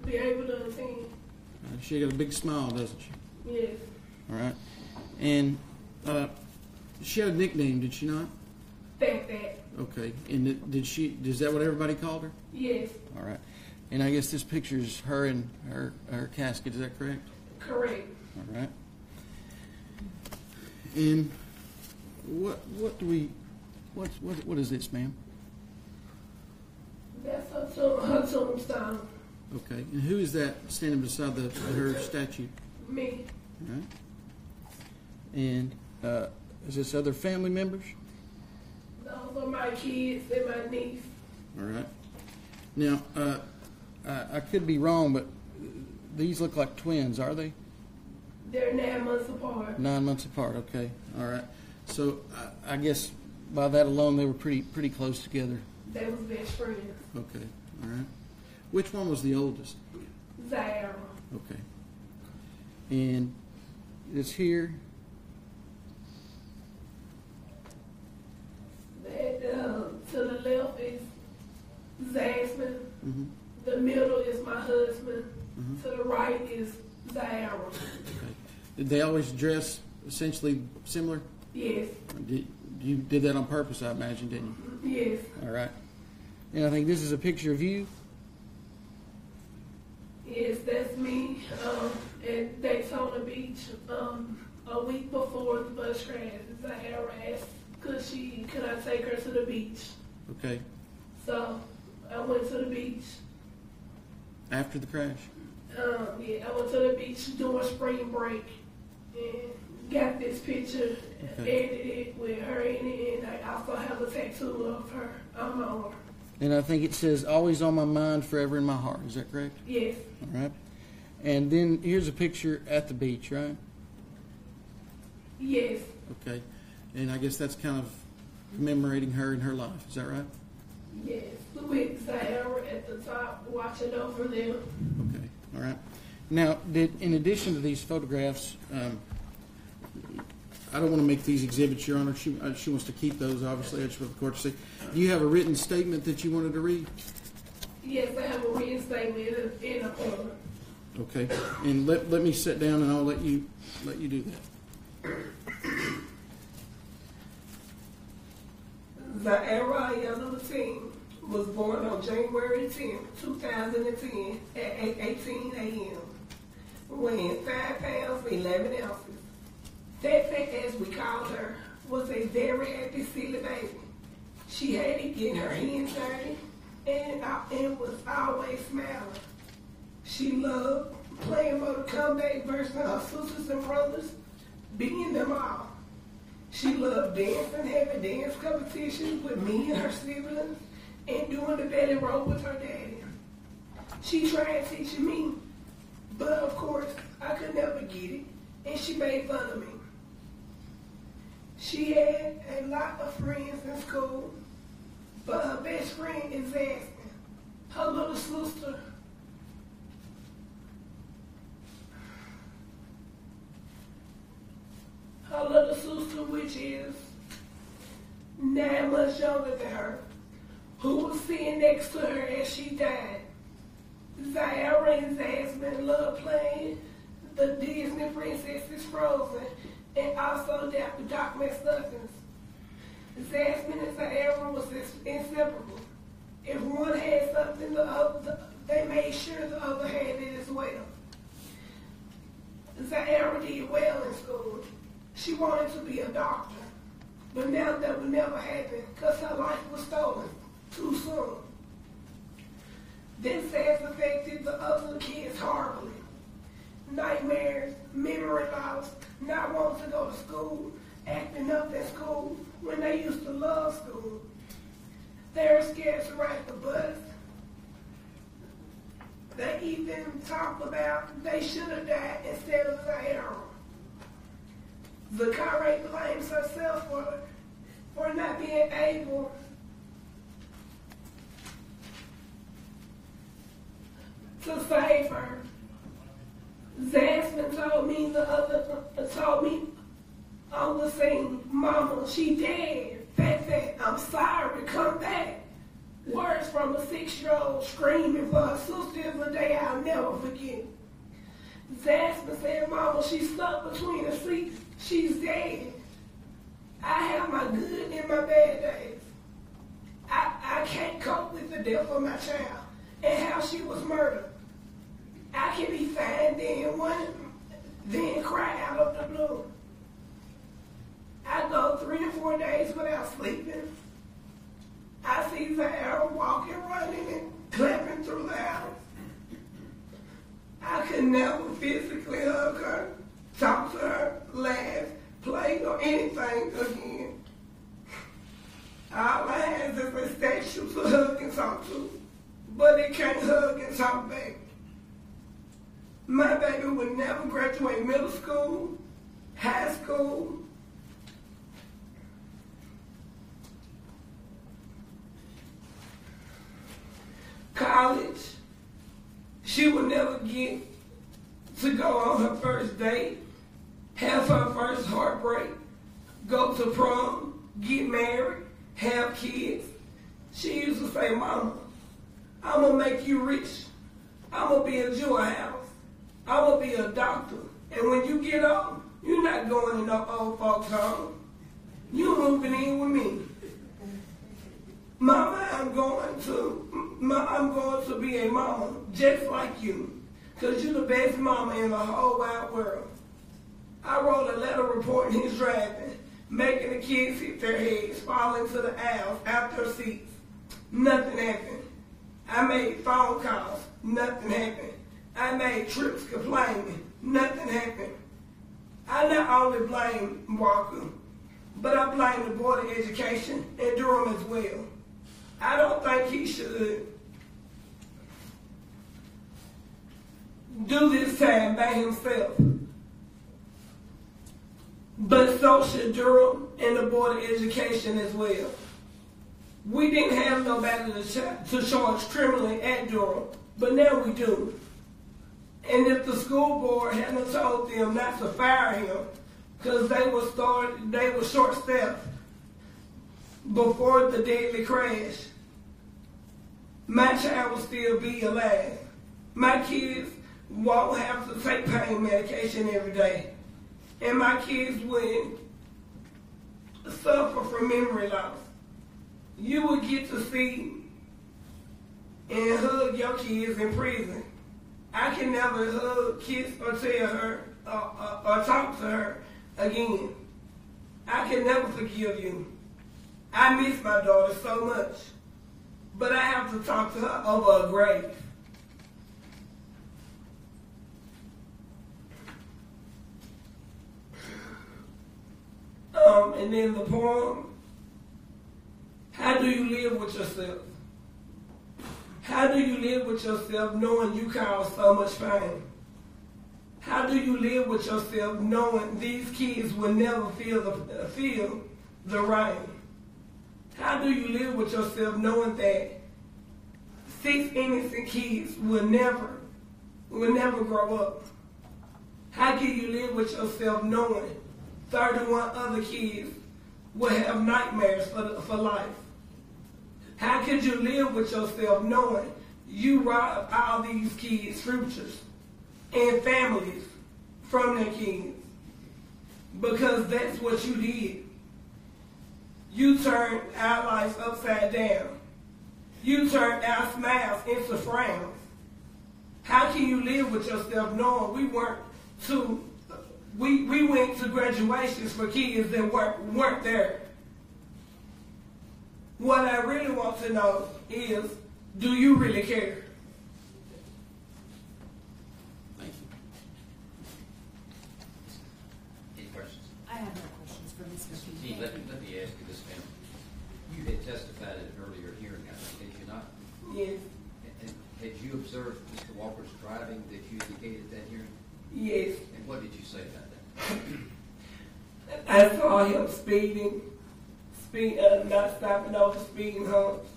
be able to attend. She got a big smile, doesn't she? Yes. All right. And she had a nickname, did she not? That. Okay. And is that what everybody called her? Yes. All right. And I guess this picture is her in her casket. Is that correct? Correct. All right. And what is this, ma'am? That's her tombstone. Okay. And who is that standing beside her statue? Me. All right. And is this other family members? Those are my kids and my niece. All right. Now, I could be wrong, but these look like twins, are they? They're 9 months apart. 9 months apart. Okay. All right. So I guess by that alone, they were pretty close together. They was best friends. Okay. All right. Which one was the oldest? Zaira. Okay. And it's here. To the left is Jasmine. Mm-hmm. The middle is my husband. Mm-hmm. To the right is Zaira. Okay. Did they always dress essentially similar? Yes. You did that on purpose, I imagine, didn't you? Yes. All right. And I think this is a picture of you. Yes, that's me. At Daytona Beach, a week before the bus crash, Zahara asked, could I take her to the beach? Okay. So I went to the beach. After the crash? Yeah, I went to the beach during spring break and got this picture, edited it with her in it, and I also have a tattoo of her on my arm. And I think it says, always on my mind, forever in my heart. Is that correct? Yes. All right. And then here's a picture at the beach, right? Yes. Okay. And I guess that's kind of commemorating her in her life. Is that right? Yes. With Zahara at the top, watching over them. Okay. All right. Now, in addition to these photographs, I don't want to make these exhibits, Your Honor. She wants to keep those, obviously. I just want the court to see. Do you have a written statement that you wanted to read? Yes, I have a written statement in a form. Okay. And let me sit down, and I'll let you do that. Zahara Young was born on January 10, 2010 at 8:18 a.m. weighing 5 pounds 11 ounces. That, as we called her, was a very happy, silly baby. She hated getting her hands dirty and was always smiling. She loved playing Mortal Kombat versus her sisters and brothers, beating them all. She loved dancing, having dance competitions with me and her siblings, and doing the belly roll with her daddy. She tried teaching me, but of course, I could never get it, and she made fun of me. She had a lot of friends in school, but her best friend is Aspen, her little sister. Her little sister, which is 9 months younger than her, who was sitting next to her as she died. Zahara and Jasmine loved playing the Disney Princesses Frozen and also Doc McStuffins. Jasmine and Zahara was inseparable. If one had something, they made sure the other had it as well. Zahara did well in school. She wanted to be a doctor, but now that would never happen because her life was stolen too soon. This has affected the other kids horribly. Nightmares, memory loss, not wanting to go to school, acting up in school when they used to love school. They're scared to ride the bus. They even talked about they should have died instead of Zahara. Zahara blames herself for not being able to save her. Jasmine told me on the scene, Mama, she dead. Fat, I'm sorry, come back. Words from a 6-year-old screaming for her sister is a day I'll never forget. Jasmine said, Mama, she's stuck between the seats. She's dead. I have my good and my bad days. I can't cope with the death of my child and how she was murdered. I can be fine then cry out of the blue. I go 3 or 4 days without sleeping. I see Zahara walking, running, and clapping through the house. I could never physically hug her, talk to her, laugh, play, or anything again. All I have is a statue to hug and talk to, but it can't hug and talk back. My baby would never graduate middle school, high school, college. She would never get to go on her first date, have her first heartbreak, go to prom, get married, have kids. She used to say, Mama, I'm going to make you rich. I'm going to be a jewel house. I'm going to be a doctor. And when you get old, you're not going to no old folks' home. You're moving in with me. Mama, I'm going to be a mama just like you, because you're the best mama in the whole wide world. I wrote a letter reporting his driving, making the kids hit their heads, falling to the aisles, out their seats. Nothing happened. I made phone calls. Nothing happened. I made trips complaining. Nothing happened. I not only blame Walker, but I blame the Board of Education and Durham as well. I don't think he should do this time by himself. But so should Durham and the Board of Education as well. We didn't have nobody to charge criminally at Durham, but now we do. And if the school board hadn't told them not to fire him, because they were short-staffed before the deadly crash, my child would still be alive. My kids won't have to take pain medication every day. And my kids wouldn't suffer from memory loss. You would get to see and hug your kids in prison. I can never hug, kiss, or tell her, or talk to her again. I can never forgive you. I miss my daughter so much, but I have to talk to her over a grave. And then the poem, how do you live with yourself? How do you live with yourself knowing you cause so much pain? How do you live with yourself knowing these kids will never feel the rain? How do you live with yourself knowing that 6 innocent kids will never grow up? How can you live with yourself knowing 31 other kids will have nightmares for life? How could you live with yourself knowing you robbed all these kids' futures and families from their kids? Because that's what you did. You turned our lives upside down. You turned our smiles into frowns. How can you live with yourself knowing we went to graduations for kids that weren't there? What I really want to know is, do you really care? Thank you. Any questions? I have no questions for Ms. McKee. Gee, let me ask you this, ma'am. You had testified at an earlier hearing, I think, did you not? Yes. And had you observed Mr. Walker's driving that you indicated at that hearing? Yes. And what did you say about that? I saw him speeding, not stopping over speeding humps.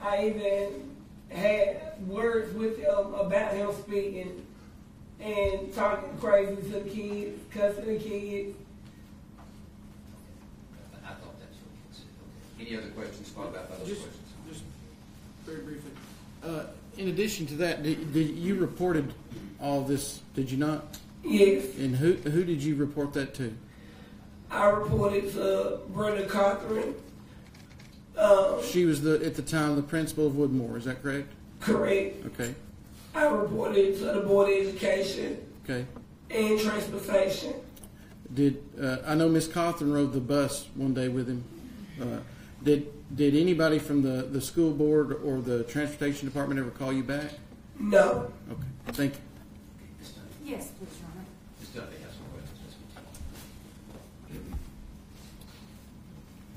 I even had words with him about him speeding and talking crazy to the kids, cussing the kids. I thought that's what you said. Okay. Any other questions? What about those questions? Just very briefly. In addition to that, you reported all this, did you not? Yes. And who did you report that to? I reported to Brenda Cothran. She was at the time the principal of Woodmore, is that correct? Correct. Okay. I reported to the Board of Education. Okay. And Transportation. I know Miss Cothran rode the bus one day with him. Did anybody from the school board or the transportation department ever call you back? No. Okay. Thank you. Yes, please, Your Honor. Ms. Dudley has some questions.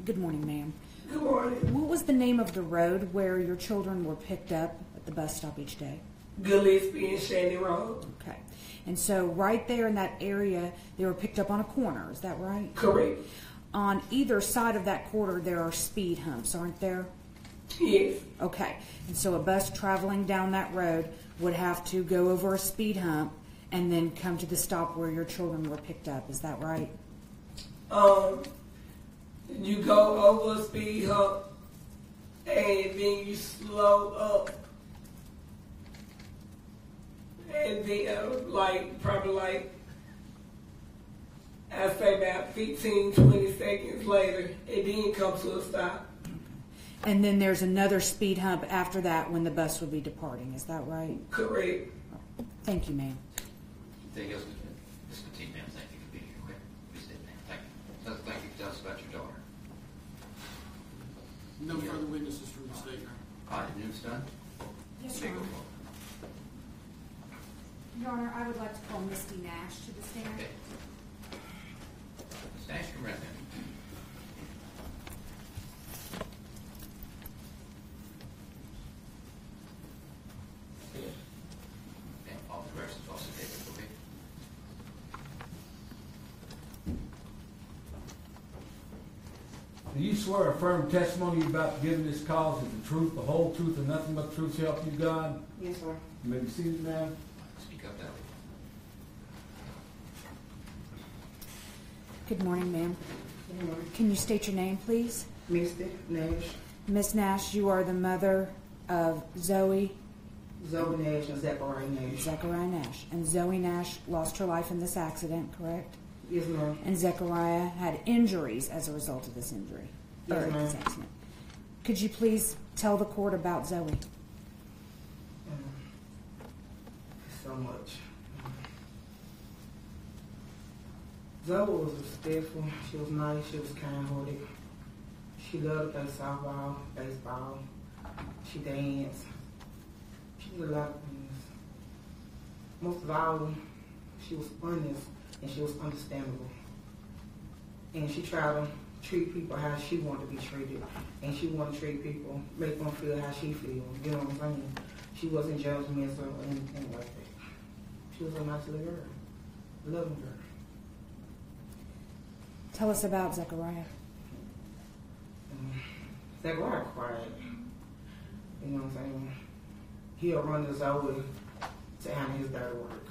Good morning, ma'am. Good morning. What was the name of the road where your children were picked up at the bus stop each day? Gillespie and Shandy Road. Okay. And so right there in that area, they were picked up on a corner, is that right? Correct. On either side of that corner, there are speed humps, aren't there? Yes. Okay. And so a bus traveling down that road would have to go over a speed hump and then come to the stop where your children were picked up, is that right? You go over a speed hump and then you slow up And then, probably I'd say about 15, 20 seconds later, it then comes to a stop. And then there's another speed hump after that when the bus will be departing. Is that right? Correct. Thank you, ma'am. Anything else, Ms. Petit, ma'am? Thank you for being here. Okay, please sit, ma'am. Thank you. So, thank you. Tell us about your daughter. No further witnesses from the state. All right, news done? Yes, Okay, Your go Honor. forward. Your Honor, I would like to call Misty Nash to the stand. Okay. Ms. Nash, come right in. And all the rest is also taken, okay? Do you swear or affirm testimony you're about to give in this cause is the truth, the whole truth, and nothing but the truth, so help you God? Yes, sir. You may be seated, ma'am. Speak up, Ellie. Good morning, ma'am. Can you state your name, please? Misty Nash, Miss Nash, you are the mother of Zoe Zoe Nash, and Zachariah Nash. Zechariah Nash. And Zoe Nash lost her life in this accident, correct? Yes, ma'am. And Zechariah had injuries as a result of this injury. Yes, or ma'am. this accident. Could you please tell the court about Zoe? So much. Zoe was respectful. She was nice. She was kind-hearted. She loved to play softball, baseball. She danced. She did a lot of things. Most of all, she was honest and she was understandable. And she tried to treat people how she wanted to be treated. And she wanted to treat people, make them feel how she feels. You know what I'm saying? She wasn't judgmental or anything like that. She was a nice little girl. Loving girl. Tell us about Zechariah. Zachariah quiet. You know what I'm saying? He'll run to Zoe to handle his dirty work.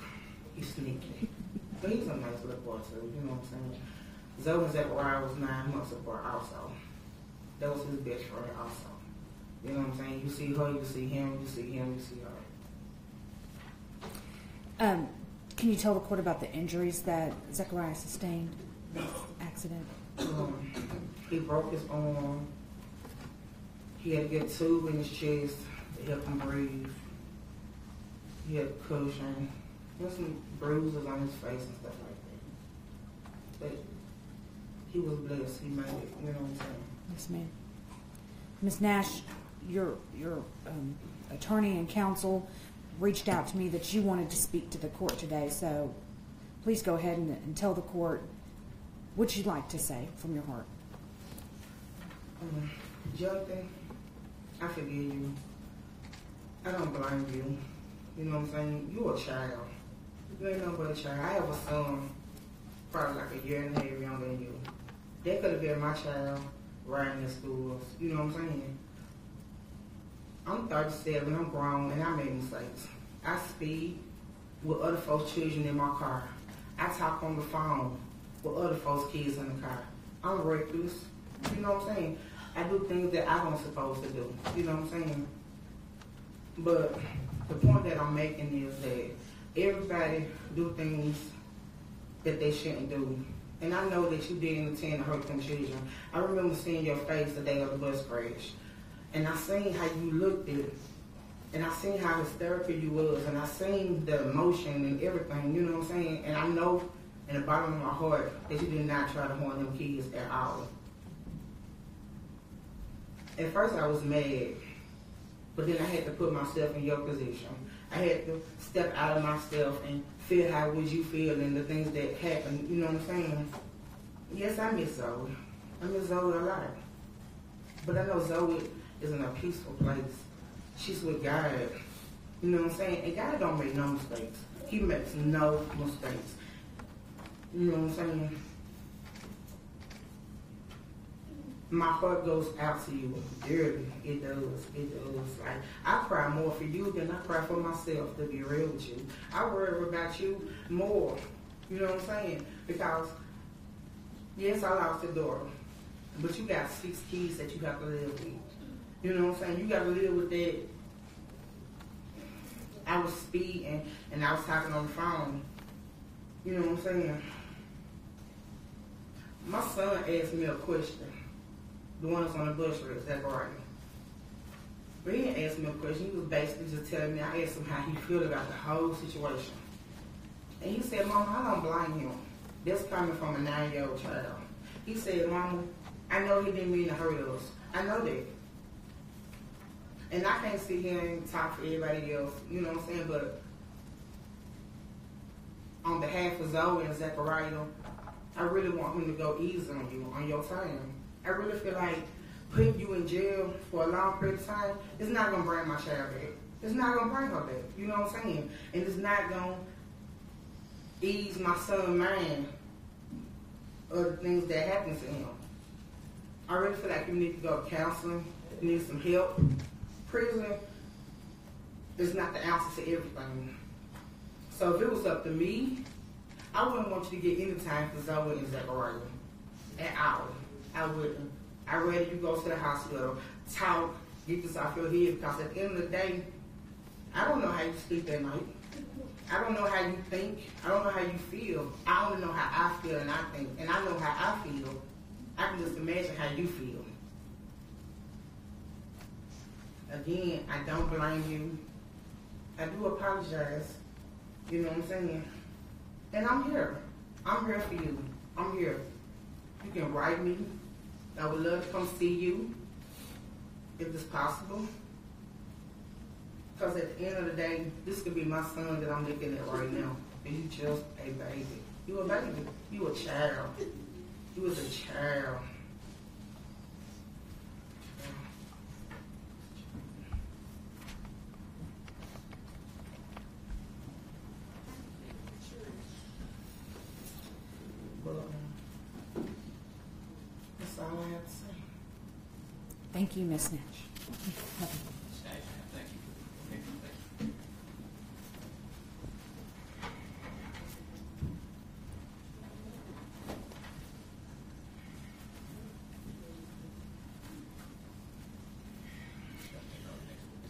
He's sneaky. But he's a nice little boy too, you know what I'm saying? Zoe and Zachariah was 9 months apart also. That was his best friend also. You know what I'm saying? You see her, you see him, you see him, you see her. Can you tell the court about the injuries that Zechariah sustained in this accident? He broke his arm. He had to get a tube in his chest to help him breathe. He had a cushion. There was some bruises on his face and stuff like that. But he was blessed. He made it. You know what I'm saying? Yes, ma'am. Ms. Nash, your attorney and counsel reached out to me that you wanted to speak to the court today, so please go ahead and tell the court what you'd like to say from your heart. Johnthony, I forgive you. I don't blame you. You know what I'm saying? You're a child. You ain't nothing but a child. I have a son, probably like a year and a half younger than you. That could have been my child riding in schools. You know what I'm saying? I'm 37, I'm grown, and I make mistakes. I speed with other folks' children in my car. I talk on the phone with other folks' kids in the car. I'm reckless. You know what I'm saying? I do things that I don't supposed to do. You know what I'm saying? But the point that I'm making is that everybody do things that they shouldn't do. And I know that you didn't intend to hurt them children. I remember seeing your face the day of the bus crash. And I seen how you looked at it. And I seen how hysterical you was. And I seen the emotion and everything, you know what I'm saying? And I know in the bottom of my heart that you did not try to harm them kids at all. At first I was mad, but then I had to put myself in your position. I had to step out of myself and feel how would you feel and the things that happened, you know what I'm saying? Yes, I miss Zoe. I miss Zoe a lot. But I know Zoe is in a peaceful place. She's with God. You know what I'm saying? And God don't make no mistakes. He makes no mistakes. You know what I'm saying? My heart goes out to you dearly. It does. It does. Like, I cry more for you than I cry for myself, to be real with you. I worry about you more. You know what I'm saying? Because, yes, I lost a daughter, but you got 6 kids that you have to live with. You know what I'm saying? You got to live with that. I was speeding and I was talking on the phone. You know what I'm saying? My son asked me a question. The one that's on the bus rate, is that right? But he didn't ask me a question. He was basically just telling me, I asked him how he feel about the whole situation. And he said, Mama, I don't blame him. That's coming from a 9-year-old child. He said, Mama, I know he didn't mean to hurt us. I know that. And I can't sit here and talk for everybody else, you know what I'm saying? But on behalf of Zoe and Zachariah, I really want him to go easy on you, on your time. I really feel like putting you in jail for a long period of time is not going to bring my child back. It's not going to bring her back, you know what I'm saying? And it's not going to ease my son's mind of the things that happen to him. I really feel like you need to go to counseling, you need some help. Prison is not the answer to everything. So if it was up to me, I wouldn't want you to get any time for Zoe and Zachariah at all. I wouldn't. I'd rather you go to the hospital, talk, get this off your head, because at the end of the day, I don't know how you sleep at night. I don't know how you think. I don't know how you feel. I only know how I feel and I think. And I know how I feel. I can just imagine how you feel. Again, I don't blame you. I do apologize. You know what I'm saying? And I'm here. I'm here for you. I'm here. You can write me. I would love to come see you if it's possible. Because at the end of the day, this could be my son that I'm looking at right now. And you just a baby. You a baby. You a child. You was a child. That's all I have to say. Thank you, Ms. Nash. Thank you.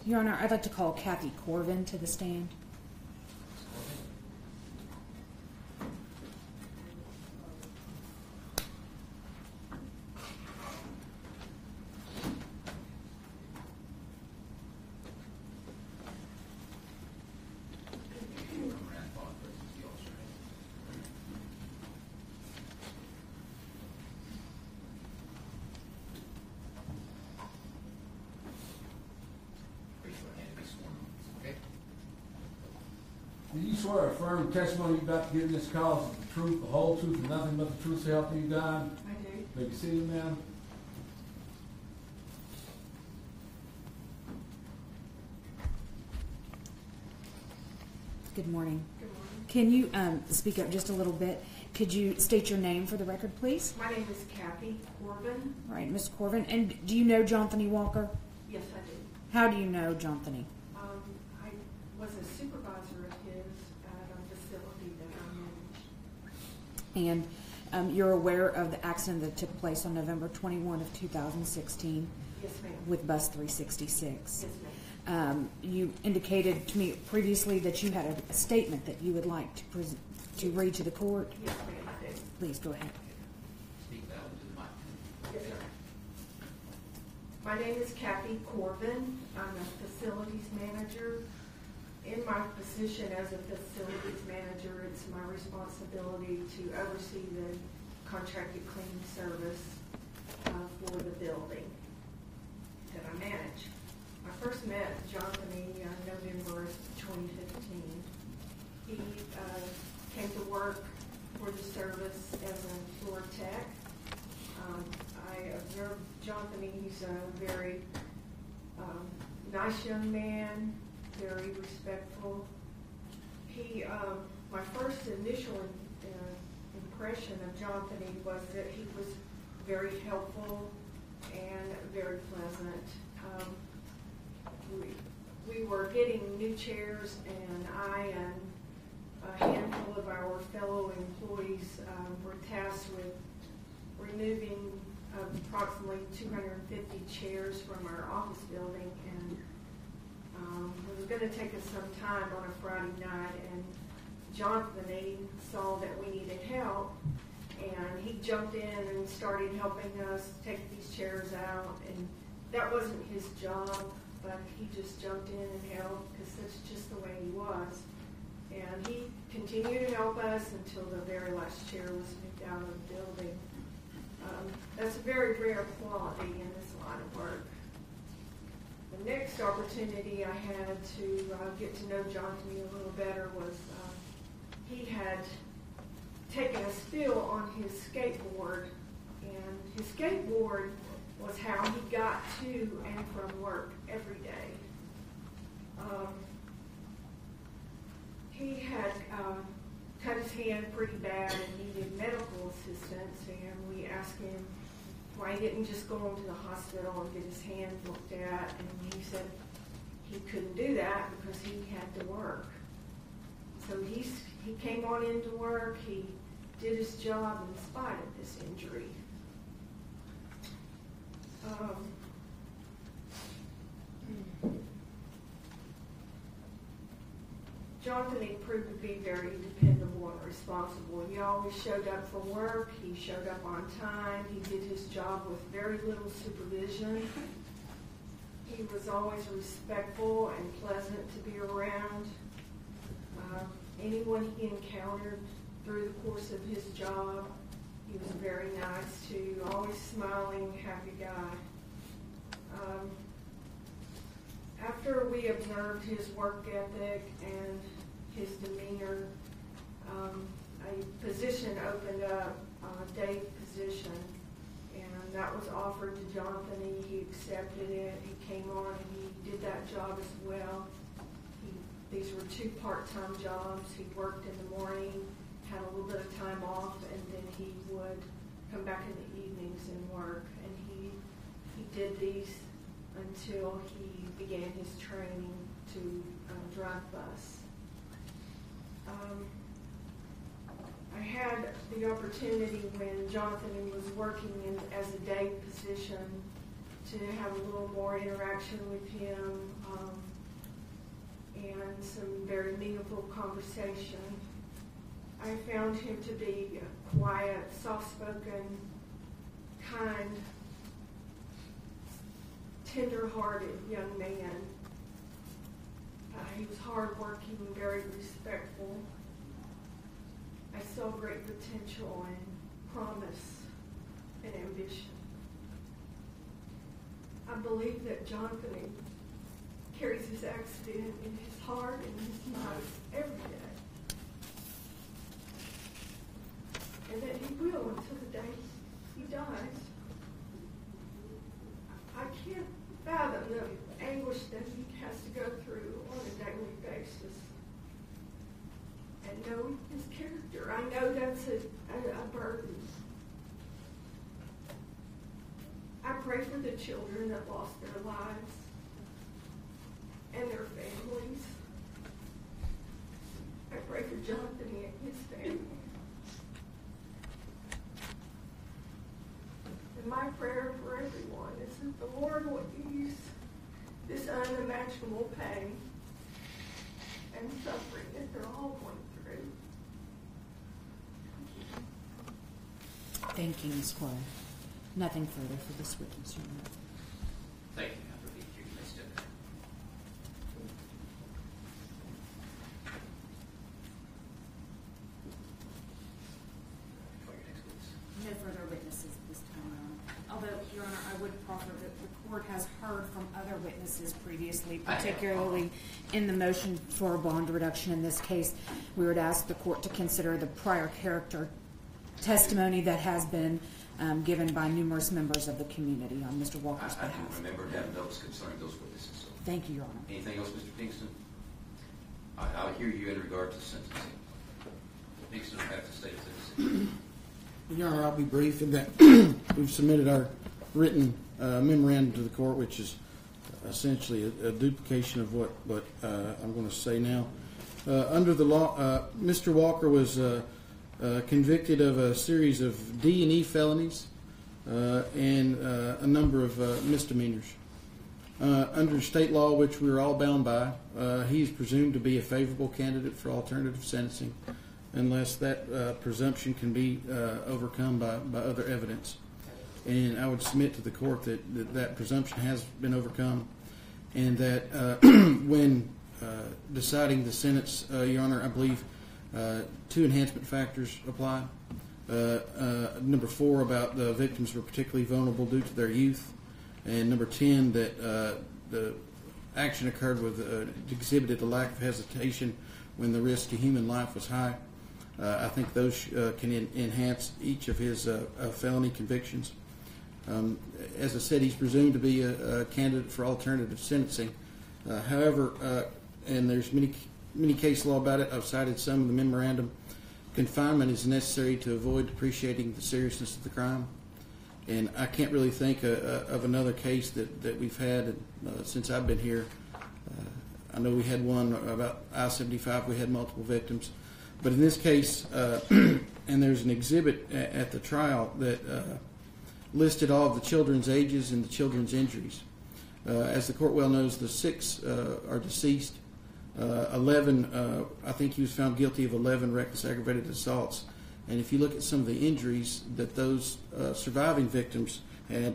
Your Honor, I'd like to call Kathy Corvin to the stand. Do you swear a firm testimony you're about to give in this cause is the truth, the whole truth, and nothing but the truth, so help you God? I do. May you see you, ma'am? Good morning. Good morning. Can you speak up just a little bit? Could you state your name for the record, please? My name is Kathy Corbin. All right, Ms. Corvin. And do you know Johnthony Walker? Yes, I do. How do you know Johnthony? I was a supervisor of his at a facility that I managed. And you're aware of the accident that took place on November 21 of 2016 Yes, ma'am. with bus 366. Yes, ma'am. You indicated to me previously that you had a statement that you would like to read to the court. Yes, ma'am, I do. Please go ahead. Speak loud into the mic. Yes, sir. My name is Kathy Corbin. I'm a facilities manager. In my position as a facilities manager, it's my responsibility to oversee the contracted cleaning service for the building that I manage. I first met Johnthony in November 2015. He came to work for the service as a floor tech. I observed Johnthony. He's a very nice young man, very respectful. He, my first initial impression of Johnthony was that he was very helpful and very pleasant. We were getting new chairs, and I and a handful of our fellow employees were tasked with removing approximately 250 chairs from our office building and It was going to take us some time on a Friday night, and Johnthony saw that we needed help, and he jumped in and started helping us take these chairs out. And that wasn't his job, but he just jumped in and helped because that's just the way he was. And he continued to help us until the very last chair was moved out of the building. That's a very rare quality in this line of work. The next opportunity I had to get to know Johnthony a little better was he had taken a spill on his skateboard, and his skateboard was how he got to and from work every day. He had cut his hand pretty bad and needed medical assistance, and we asked him why he didn't just go into the hospital and get his hand looked at, and he said he couldn't do that because he had to work. So he came on into work, he did his job in spite of this injury. Johnthony proved to be very dependable and responsible. He always showed up for work. He showed up on time. He did his job with very little supervision. He was always respectful and pleasant to be around. Anyone he encountered through the course of his job, he was very nice to, always smiling, happy guy. After we observed his work ethic and his demeanor, a position opened up, a day position, and that was offered to Johnthony. He accepted it. He came on and he did that job as well. These were 2 part-time jobs. He worked in the morning, had a little bit of time off, and then he would come back in the evenings and work. And he did these until he began his training to drive bus. I had the opportunity when Johnthony was working as a day position to have a little more interaction with him and some very meaningful conversation. I found him to be a quiet, soft-spoken, kind, tender-hearted young man. He was hardworking, very respectful. I saw great potential and promise and ambition. I believe that Johnthony carries his accident in his heart and his mind every day. And that he will until the day he dies. I can't fathom the anguish that he has to go through on a daily basis. And know his character. I know that's a burden. I pray for the children that lost their lives and their families. I pray for Johnthony and his family. And my prayer for everyone is that the Lord will ease this unimaginable pain and suffering that they're all going through. Thank you, Ms. Clay. Nothing further for this witness. Your Honor. Thank you, Member Beach. You may step down. For your next witness. No further witnesses at this time, Your Honor. Although, Your Honor, I would proffer that the court has heard from other witnesses previously, particularly in the motion for a bond reduction. In this case, we would ask the court to consider the prior character testimony that has been given by numerous members of the community on Mr. Walker's behalf. I don't remember having those concerning those witnesses. So. Thank you, Your Honor. Anything else, Mr. Kingston? I'll hear you in regard to sentencing. Kingston will have to state Tennessee. Your Honor, I'll be brief in that we've submitted our written memorandum to the court, which is essentially a duplication of what I'm going to say now. Under the law, Mr. Walker was convicted of a series of D&E felonies and a number of misdemeanors. Under state law, which we're all bound by, he's presumed to be a favorable candidate for alternative sentencing unless that presumption can be overcome by other evidence. And I would submit to the court that presumption has been overcome, and that when deciding the sentence, Your Honor, I believe 2 enhancement factors apply. Number 4, about the victims were particularly vulnerable due to their youth, and number 10, that the action occurred exhibited a lack of hesitation when the risk to human life was high. I think those can enhance each of his felony convictions. As I said, he's presumed to be a candidate for alternative sentencing. However, and there's many case law about it. I've cited some in the memorandum. Confinement is necessary to avoid depreciating the seriousness of the crime. And I can't really think of another case that we've had since I've been here. I know we had one about I-75. We had multiple victims. But in this case, and there's an exhibit at the trial that listed all of the children's ages and the children's injuries. As the court well knows, the 6 are deceased. 11, I think he was found guilty of 11 reckless aggravated assaults. And if you look at some of the injuries that those surviving victims had,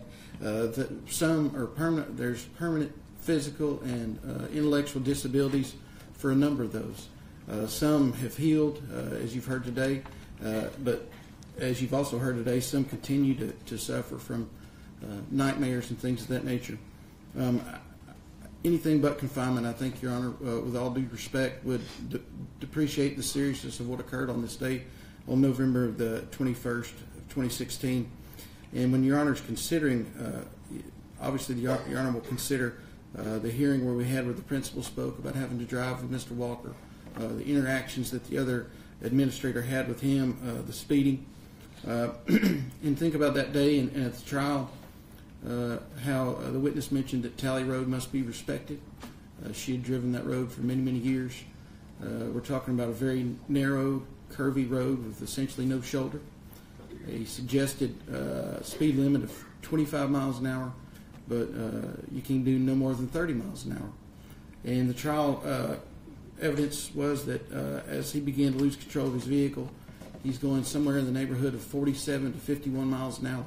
some are permanent. There's permanent physical and intellectual disabilities for a number of those. Some have healed, as you've heard today, but as you've also heard today, some continue to suffer from nightmares and things of that nature. Anything but confinement, I think, Your Honor, with all due respect, would depreciate the seriousness of what occurred on this day on November the 21st of 2016. And when Your Honor is considering, obviously Your Honor will consider the hearing where the principal spoke about having to drive with Mr. Walker, the interactions that the other administrator had with him, the speeding. And think about that day and at the trial, how the witness mentioned that Tally Road must be respected. She had driven that road for many, many years. We're talking about a very narrow, curvy road with essentially no shoulder. He suggested speed limit of 25 miles an hour, but you can do no more than 30 miles an hour. And the trial evidence was that as he began to lose control of his vehicle, he's going somewhere in the neighborhood of 47 to 51 miles an hour.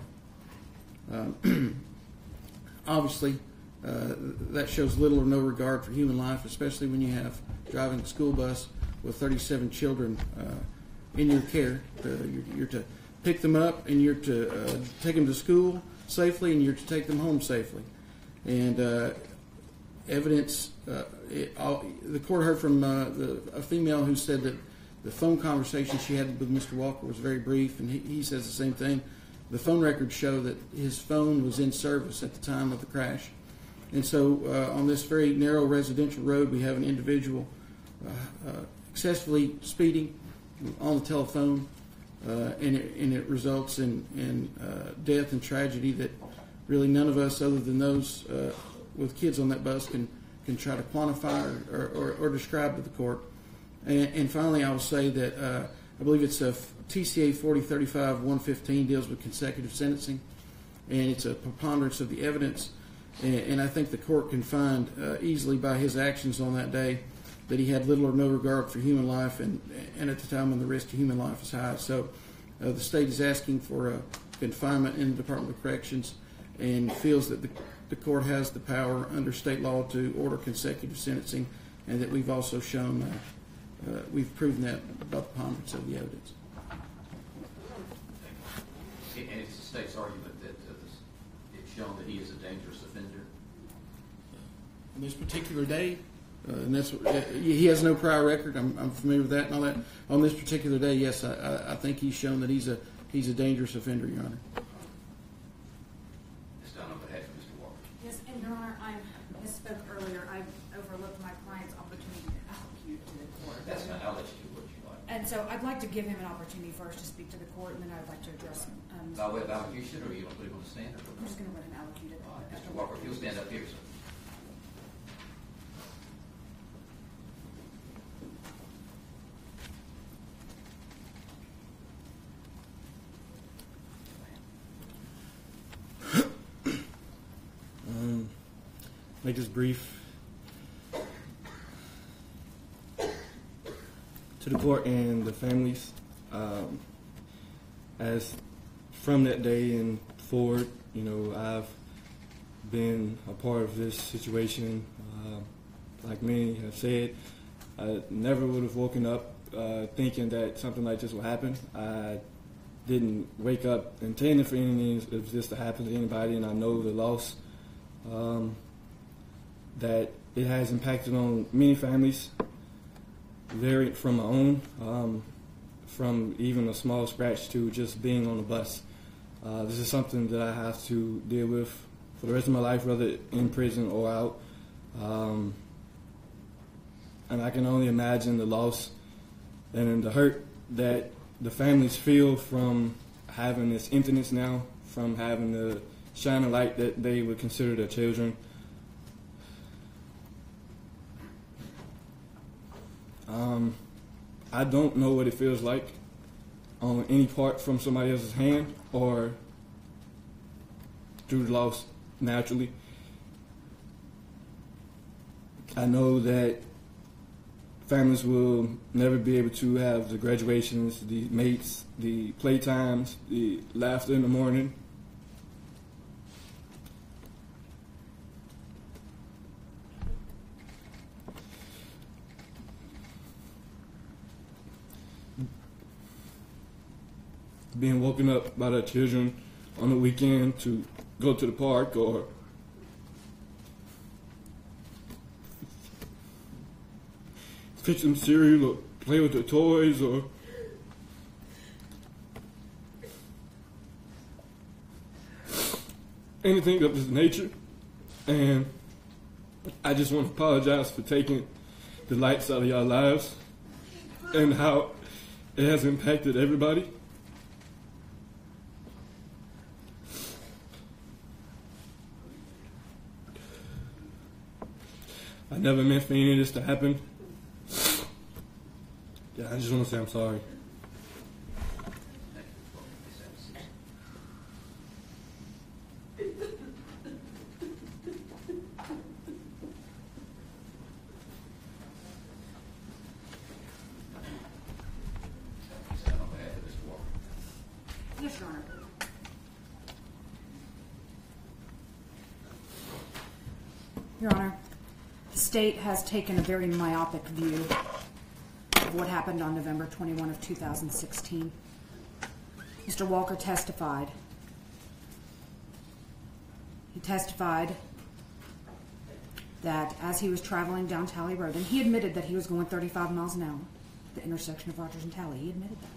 Obviously, that shows little or no regard for human life, especially when you have driving a school bus with 37 children in your care. You're to pick them up, and you're to take them to school safely, and you're to take them home safely. And evidence, the court heard from a female who said that the phone conversation she had with Mr. Walker was very brief, and he says the same thing. The phone records show that his phone was in service at the time of the crash. And so on this very narrow residential road, we have an individual excessively speeding on the telephone, and it results in death and tragedy that really none of us, other than those with kids on that bus, can try to quantify or describe to the court. And finally, I will say that I believe it's a TCA 4035-115 deals with consecutive sentencing, and it's a preponderance of the evidence. And I think the court can find easily by his actions on that day that he had little or no regard for human life, and at the time when the risk to human life is high. So the state is asking for confinement in the Department of Corrections and feels that the court has the power under state law to order consecutive sentencing, and that we've also shown, we've proven that by the preponderance of the evidence. And it's the state's argument that it's shown that he is a dangerous offender? On this particular day, and that's he has no prior record. I'm familiar with that and all that. On this particular day, yes, I think he's shown that he's a dangerous offender, Your Honor. It's done on behalf of Mr. Walker. Yes, and Your Honor, I misspoke earlier. I overlooked my client's opportunity to allocute to the court. That's fine. I'll let you do what you like. And so I'd like to give him an opportunity first to speak to the court, and then I'd like to address him. By way of allocution, or you want to put him on the stand? I'm just going to let him allocute it. All right, Mr. Walker, if you'll stand up here, sir. make this brief. To the court and the families, as from that day and forward, I've been a part of this situation. Like many have said, I never would have woken up thinking that something like this would happen. I didn't wake up intending for anything of this to happen to anybody, and I know the loss that it has impacted on many families, varied from my own, from even a small scratch to just being on the bus. This is something that I have to deal with for the rest of my life, whether in prison or out. And I can only imagine the loss and the hurt that the families feel from having this emptiness now, from having the shining light that they would consider their children. I don't know what it feels like on any part from somebody else's hand or through the loss naturally. I know that families will never be able to have the graduations, the mates, the playtimes, the laughter in the morning. Being woken up by their children on the weekend to go to the park or fix them cereal or play with their toys or anything of this nature. And I just want to apologize for taking the lights out of y'all lives and how it has impacted everybody. I never meant for any of this to happen. Yeah, I just want to say I'm sorry. Yes, Your Honor. Your Honor, the state has taken a very myopic view of what happened on November 21 of 2016. Mr. Walker testified. He testified that as he was traveling down Talley Road, and he admitted that he was going 35 miles an hour at the intersection of Rogers and Talley. He admitted that.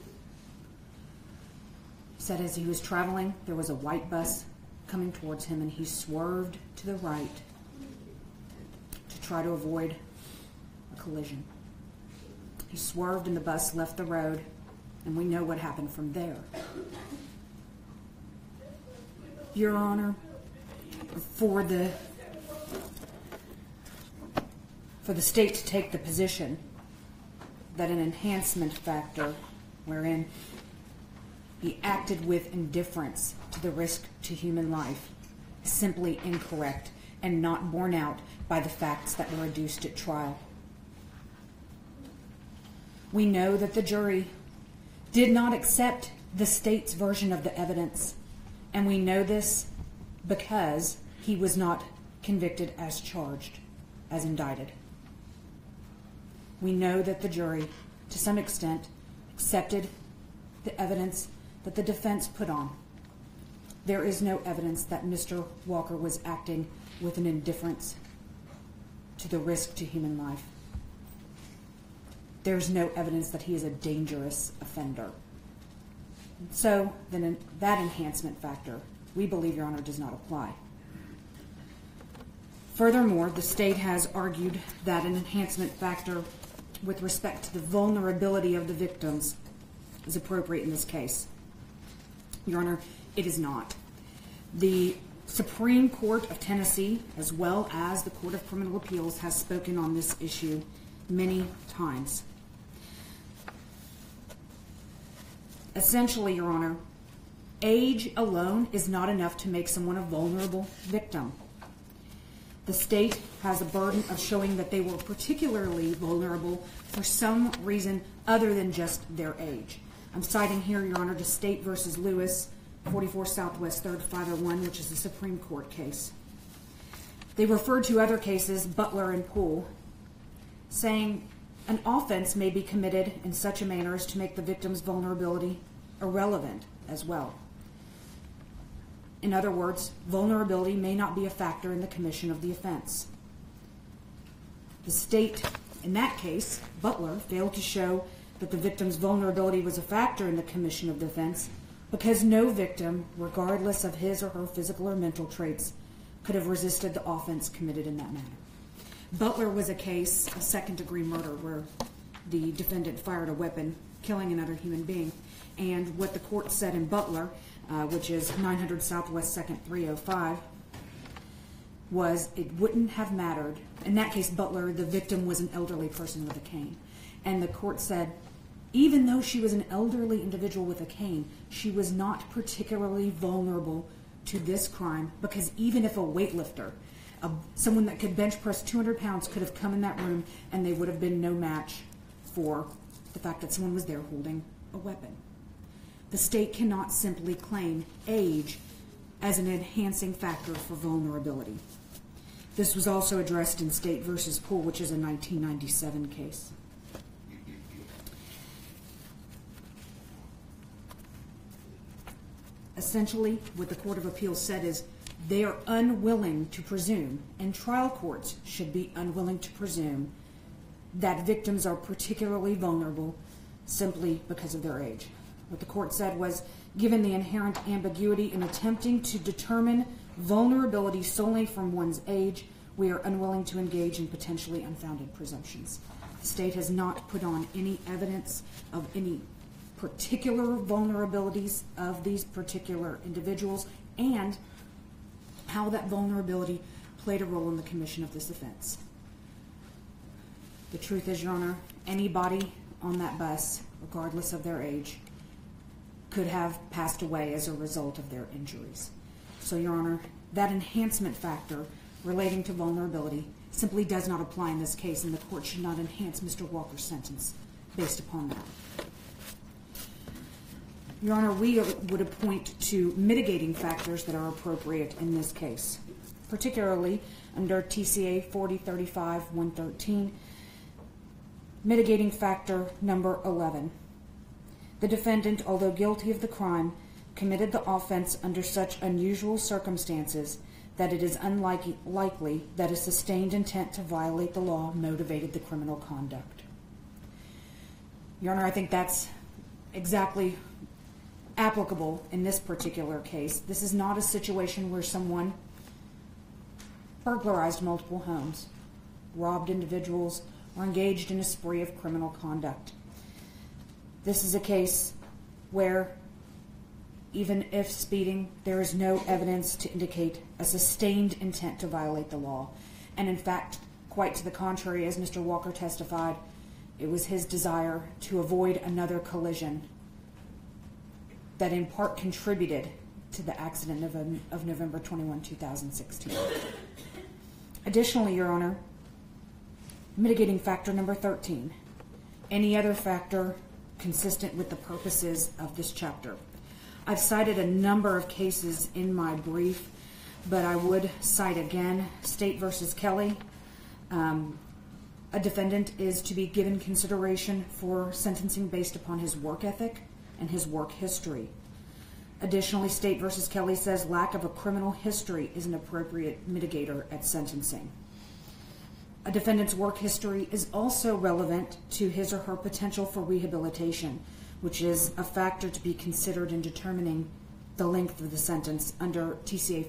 He said as he was traveling, there was a white bus coming towards him, and he swerved to the right to try to avoid a collision. He swerved and the bus left the road, and we know what happened from there. Your Honor, for the state to take the position that an enhancement factor wherein he acted with indifference to the risk to human life is simply incorrect and not borne out by the facts that were adduced at trial. We know that the jury did not accept the state's version of the evidence, and we know this because he was not convicted as charged, as indicted. We know that the jury, to some extent, accepted the evidence that the defense put on. There is no evidence that Mr. Walker was acting with an indifference to the risk to human life. There's no evidence that he is a dangerous offender. So then that enhancement factor, we believe, Your Honor, does not apply. Furthermore, the state has argued that an enhancement factor with respect to the vulnerability of the victims is appropriate in this case. Your Honor, it is not. The Supreme Court of Tennessee, as well as the Court of Criminal Appeals, has spoken on this issue many times. Essentially, Your Honor, age alone is not enough to make someone a vulnerable victim. The state has a burden of showing that they were particularly vulnerable for some reason other than just their age. I'm citing here, Your Honor, to State v. Lewis, 44 Southwest 3rd 501, which is a Supreme Court case. They referred to other cases, Butler and Poole, saying an offense may be committed in such a manner as to make the victim's vulnerability irrelevant as well. In other words, vulnerability may not be a factor in the commission of the offense. The state, in that case, Butler, failed to show that the victim's vulnerability was a factor in the commission of the offense because no victim, regardless of his or her physical or mental traits, could have resisted the offense committed in that manner. Butler was a case, a second-degree murder, where the defendant fired a weapon, killing another human being. And what the court said in Butler, which is 900 Southwest 2nd 305, was it wouldn't have mattered. In that case, Butler, the victim was an elderly person with a cane. And the court said, even though she was an elderly individual with a cane, she was not particularly vulnerable to this crime, because even if a weightlifter, someone that could bench press 200 pounds could have come in that room and they would have been no match for the fact that someone was there holding a weapon. The state cannot simply claim age as an enhancing factor for vulnerability. This was also addressed in State v. Poole, which is a 1997 case. Essentially, what the Court of Appeals said is they are unwilling to presume, and trial courts should be unwilling to presume, that victims are particularly vulnerable simply because of their age. What the court said was, given the inherent ambiguity in attempting to determine vulnerability solely from one's age, we are unwilling to engage in potentially unfounded presumptions. The state has not put on any evidence of any particular vulnerabilities of these particular individuals and how that vulnerability played a role in the commission of this offense. The truth is, Your Honor, anybody on that bus, regardless of their age, could have passed away as a result of their injuries. So, Your Honor, that enhancement factor relating to vulnerability simply does not apply in this case, and the court should not enhance Mr. Walker's sentence based upon that. Your Honor, we would point to mitigating factors that are appropriate in this case, particularly under TCA 4035-113, mitigating factor number 11. The defendant, although guilty of the crime, committed the offense under such unusual circumstances that it is unlikely that a sustained intent to violate the law motivated the criminal conduct. Your Honor, I think that's exactly applicable in this particular case. This is not a situation where someone burglarized multiple homes, robbed individuals, or engaged in a spree of criminal conduct. This is a case where, even if speeding, there is no evidence to indicate a sustained intent to violate the law. And in fact, quite to the contrary, as Mr. Walker testified, it was his desire to avoid another collision that in part contributed to the accident of November 21, 2016. Additionally, Your Honor, mitigating factor number 13, any other factor consistent with the purposes of this chapter. I've cited a number of cases in my brief, but I would cite again State v. Kelly. A defendant is to be given consideration for sentencing based upon his work ethic and his work history. Additionally, State v. Kelly says lack of a criminal history is an appropriate mitigator at sentencing. A defendant's work history is also relevant to his or her potential for rehabilitation, which is a factor to be considered in determining the length of the sentence under TCA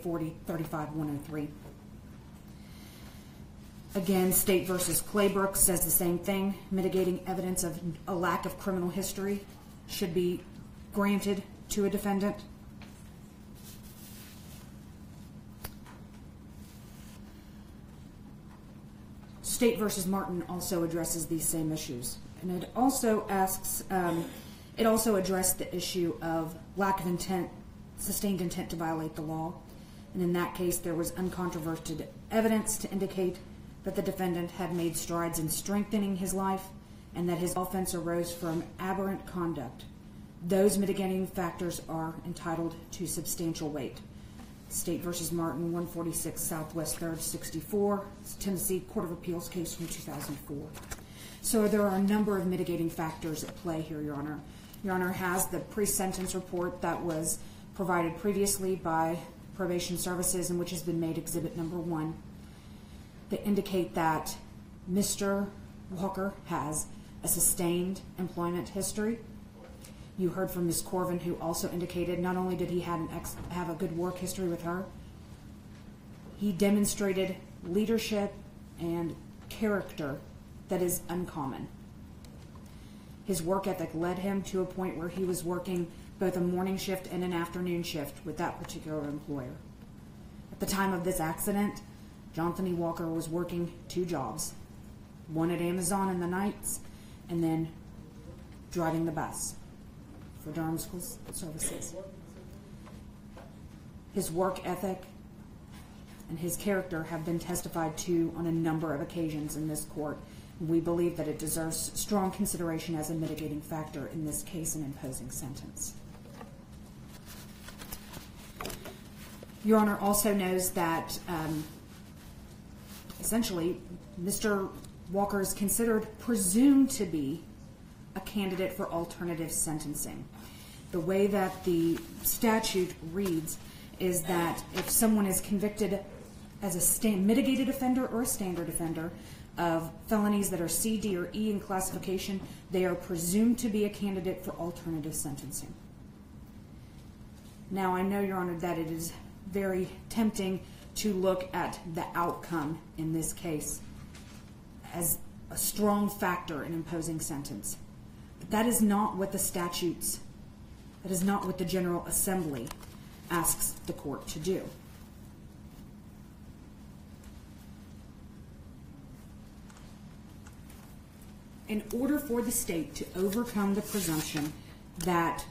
4035-103. Again, State v. Claybrook says the same thing. Mitigating evidence of a lack of criminal history should be granted to a defendant. State v. Martin also addresses these same issues, and it also asks. It also addressed the issue of lack of intent, sustained intent to violate the law. And in that case, there was uncontroverted evidence to indicate that the defendant had made strides in strengthening his life and that his offense arose from aberrant conduct. Those mitigating factors are entitled to substantial weight. State v. Martin, 146 Southwest 3rd, 64, Tennessee Court of Appeals case from 2004. So there are a number of mitigating factors at play here, Your Honor. Your Honor has the pre-sentence report that was provided previously by Probation Services and which has been made Exhibit Number 1 that indicate that Mr. Walker has a sustained employment history. You heard from Ms. Corvin, who also indicated not only did he have a good work history with her, he demonstrated leadership and character that is uncommon. His work ethic led him to a point where he was working both a morning shift and an afternoon shift with that particular employer. At the time of this accident, Johnthony Walker was working 2 jobs, one at Amazon in the nights and then driving the bus for Durham School Services. His work ethic and his character have been testified to on a number of occasions in this court. We believe that it deserves strong consideration as a mitigating factor in this case and imposing sentence. Your Honor also knows that essentially Mr. Walker is presumed to be a candidate for alternative sentencing. The way that the statute reads is that if someone is convicted as a mitigated offender or a standard offender of felonies that are C, D, or E in classification, they are presumed to be a candidate for alternative sentencing. Now, I know, Your Honor, that it is very tempting to look at the outcome in this case as a strong factor in imposing sentence. But that is not what the statutes, that is not what the General Assembly asks the court to do. In order for the state to overcome the presumption that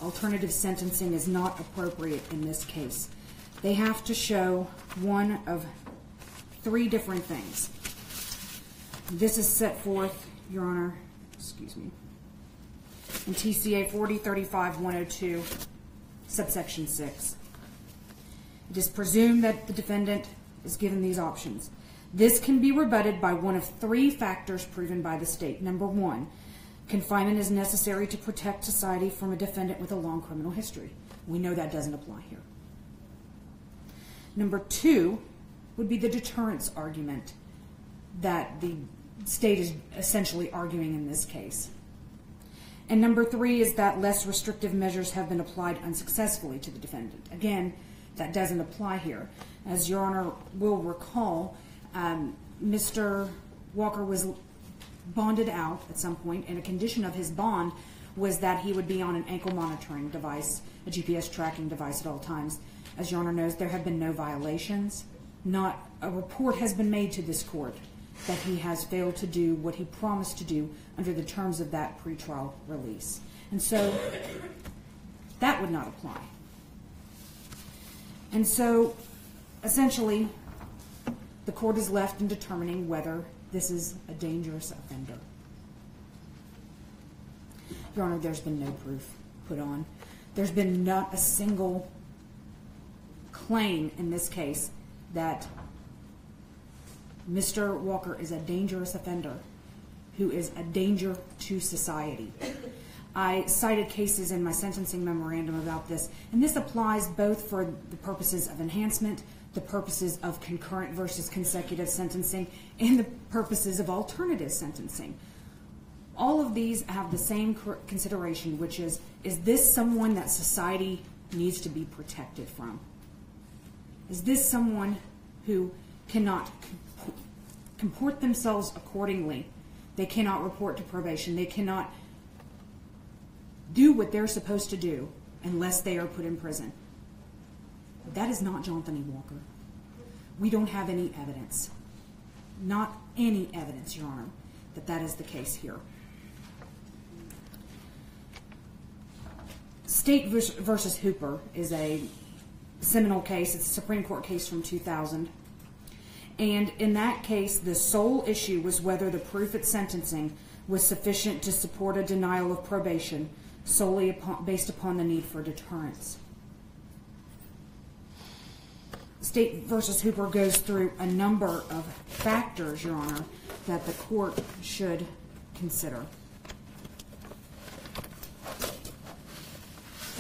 alternative sentencing is not appropriate in this case, they have to show one of 3 different things. This is set forth, Your Honor, in TCA 4035-102, subsection 6. It is presumed that the defendant is given these options. This can be rebutted by one of 3 factors proven by the state. Number 1, confinement is necessary to protect society from a defendant with a long criminal history. We know that doesn't apply here. Number 2 would be the deterrence argument that the state is essentially arguing in this case. And number 3 is that less restrictive measures have been applied unsuccessfully to the defendant. Again, that doesn't apply here. As Your Honor will recall, Mr. Walker was bonded out at some point, and a condition of his bond was that he would be on an ankle monitoring device, a GPS tracking device at all times. As Your Honor knows, there have been no violations. Not a report has been made to this court that he has failed to do what he promised to do under the terms of that pretrial release. And so that would not apply. And so essentially the court is left in determining whether this is a dangerous offender. Your Honor, there's been no proof put on. There's been not a single claim in this case that Mr. Walker is a dangerous offender who is a danger to society. I cited cases in my sentencing memorandum about this, and this applies both for the purposes of enhancement, the purposes of concurrent versus consecutive sentencing, and the purposes of alternative sentencing. All of these have the same consideration, which is this someone that society needs to be protected from? Is this someone who cannot comport themselves accordingly? They cannot report to probation. They cannot do what they're supposed to do unless they are put in prison. That is not Johnthony Walker. We don't have any evidence, not any evidence, Your Honor, that that is the case here. State versus Hooper is a seminal case. It's a Supreme Court case from 2000. And in that case, the sole issue was whether the proof at sentencing was sufficient to support a denial of probation solely based upon the need for deterrence. State versus Hooper goes through a number of factors, Your Honor, that the court should consider.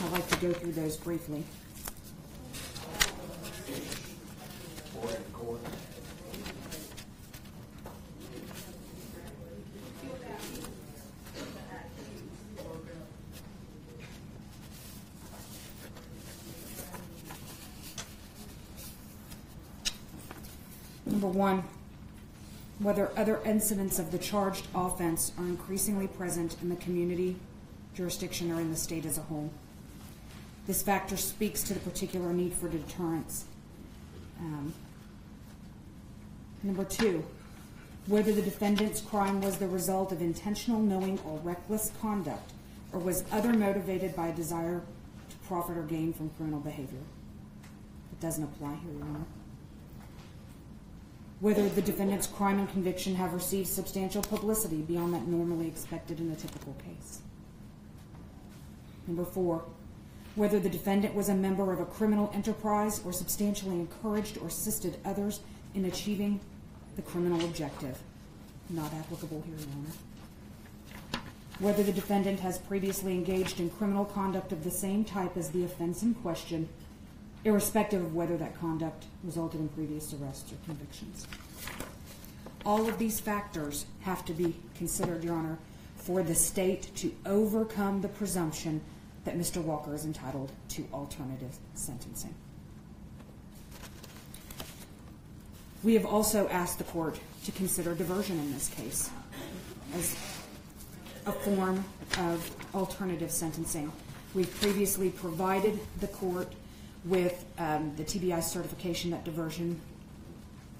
I'd like to go through those briefly. Number one, whether other incidents of the charged offense are increasingly present in the community, jurisdiction, or in the state as a whole. This factor speaks to the particular need for deterrence. Number two, whether the defendant's crime was the result of intentional, knowing, or reckless conduct, or was other motivated by a desire to profit or gain from criminal behavior. It doesn't apply here, Your Honor. Whether the defendant's crime and conviction have received substantial publicity beyond that normally expected in a typical case. Number four, whether the defendant was a member of a criminal enterprise or substantially encouraged or assisted others in achieving the criminal objective. Not applicable here, Your Honor. Whether the defendant has previously engaged in criminal conduct of the same type as the offense in question, irrespective of whether that conduct resulted in previous arrests or convictions. All of these factors have to be considered, Your Honor, for the state to overcome the presumption that Mr. Walker is entitled to alternative sentencing. We have also asked the court to consider diversion in this case as a form of alternative sentencing. We've previously provided the court with the TBI certification that diversion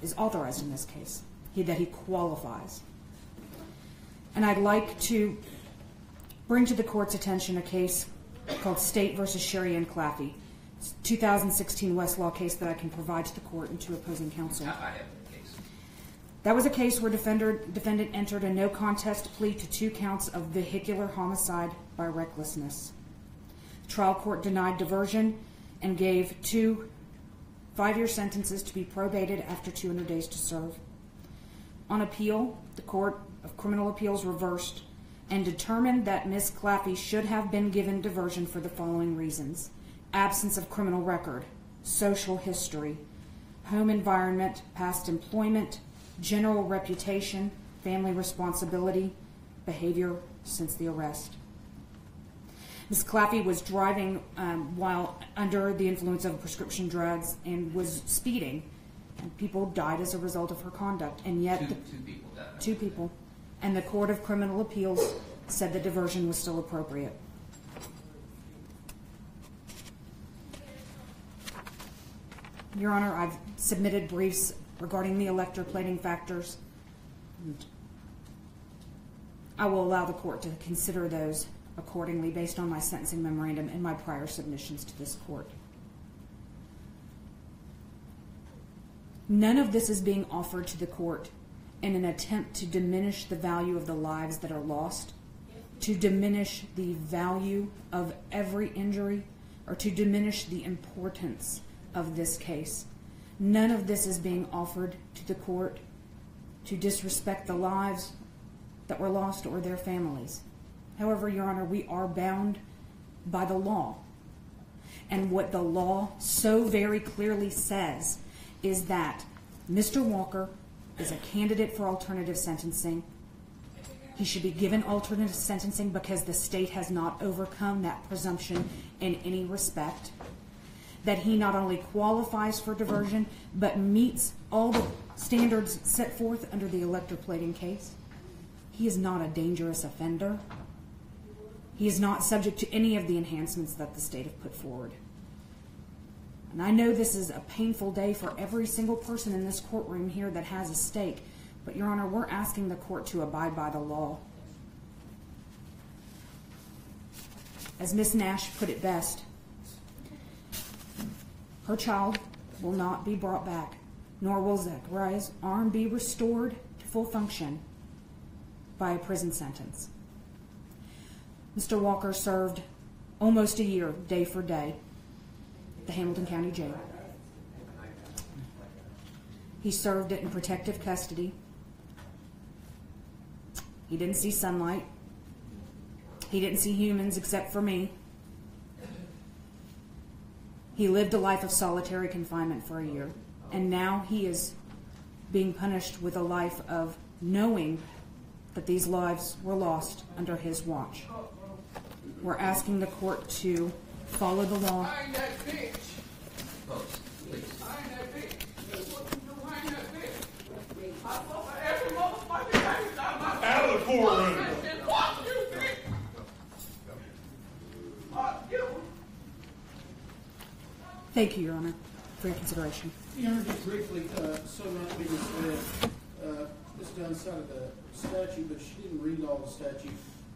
is authorized in this case, that he qualifies. And I'd like to bring to the court's attention a case called State versus Sherry and Claffey. It's a 2016 Westlaw case that I can provide to the court and to opposing counsel. I have the case. That was a case where defendant entered a no contest plea to 2 counts of vehicular homicide by recklessness. The trial court denied diversion and gave 2 5-year sentences to be probated after 200 days to serve. On appeal, the Court of Criminal Appeals reversed and determined that Ms. Claffey should have been given diversion for the following reasons: absence of criminal record, social history, home environment, past employment, general reputation, family responsibility, behavior since the arrest. Ms. Claffey was driving while under the influence of prescription drugs and was speeding, and people died as a result of her conduct. And yet, two people died. 2 people. And the Court of Criminal Appeals said that diversion was still appropriate. Your Honor, I've submitted briefs regarding the electroplating factors. I will allow the court to consider those accordingly based on my sentencing memorandum and my prior submissions to this court. None of this is being offered to the court in an attempt to diminish the value of the lives that are lost, to diminish the value of every injury, or to diminish the importance of this case. None of this is being offered to the court to disrespect the lives that were lost or their families. However, Your Honor, we are bound by the law. And what the law so very clearly says is that Mr. Walker is a candidate for alternative sentencing. He should be given alternative sentencing because the state has not overcome that presumption in any respect. That he not only qualifies for diversion, but meets all the standards set forth under the electroplating case. He is not a dangerous offender. He is not subject to any of the enhancements that the state have put forward. And I know this is a painful day for every single person in this courtroom here that has a stake, but Your Honor, we're asking the court to abide by the law. As Ms. Nash put it best, Her child will not be brought back, nor will Zachariah's arm be restored to full function by a prison sentence. Mr. Walker served almost a year, day for day, at the Hamilton County Jail. He served it in protective custody. He didn't see sunlight. He didn't see humans except for me. He lived a life of solitary confinement for a year, and now he is being punished with a life of knowing that these lives were lost under his watch. We're asking the court to follow the law. I ain't that bitch. Folks, please. I ain't that bitch. What you do, I ain't that bitch. I thought every motherfucking thing out of my Out of the courtroom. Fuck you, bitch. Fuck you. Thank you, Your Honor, for your consideration. Your Honor, just briefly, so not being misled, Ms. Dunn cited the statute, but she didn't read all the statute.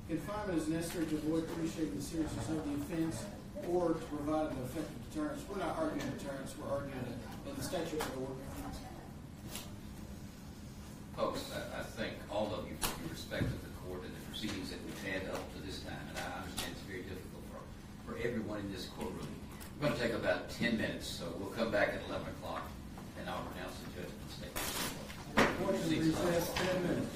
Confinement is necessary to avoid appreciating the seriousness of the offense or to provide an effective deterrence. We're not arguing deterrence, we're arguing in the statute of the ordinance. Folks, I thank all of you for your respect of the court and the proceedings that we've had up to this time, and I understand it's very difficult for everyone in this courtroom. We're going to take about 10 minutes, so we'll come back at 11 o'clock, and I'll pronounce the judgment statement. Court is recessed 10 minutes.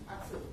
I took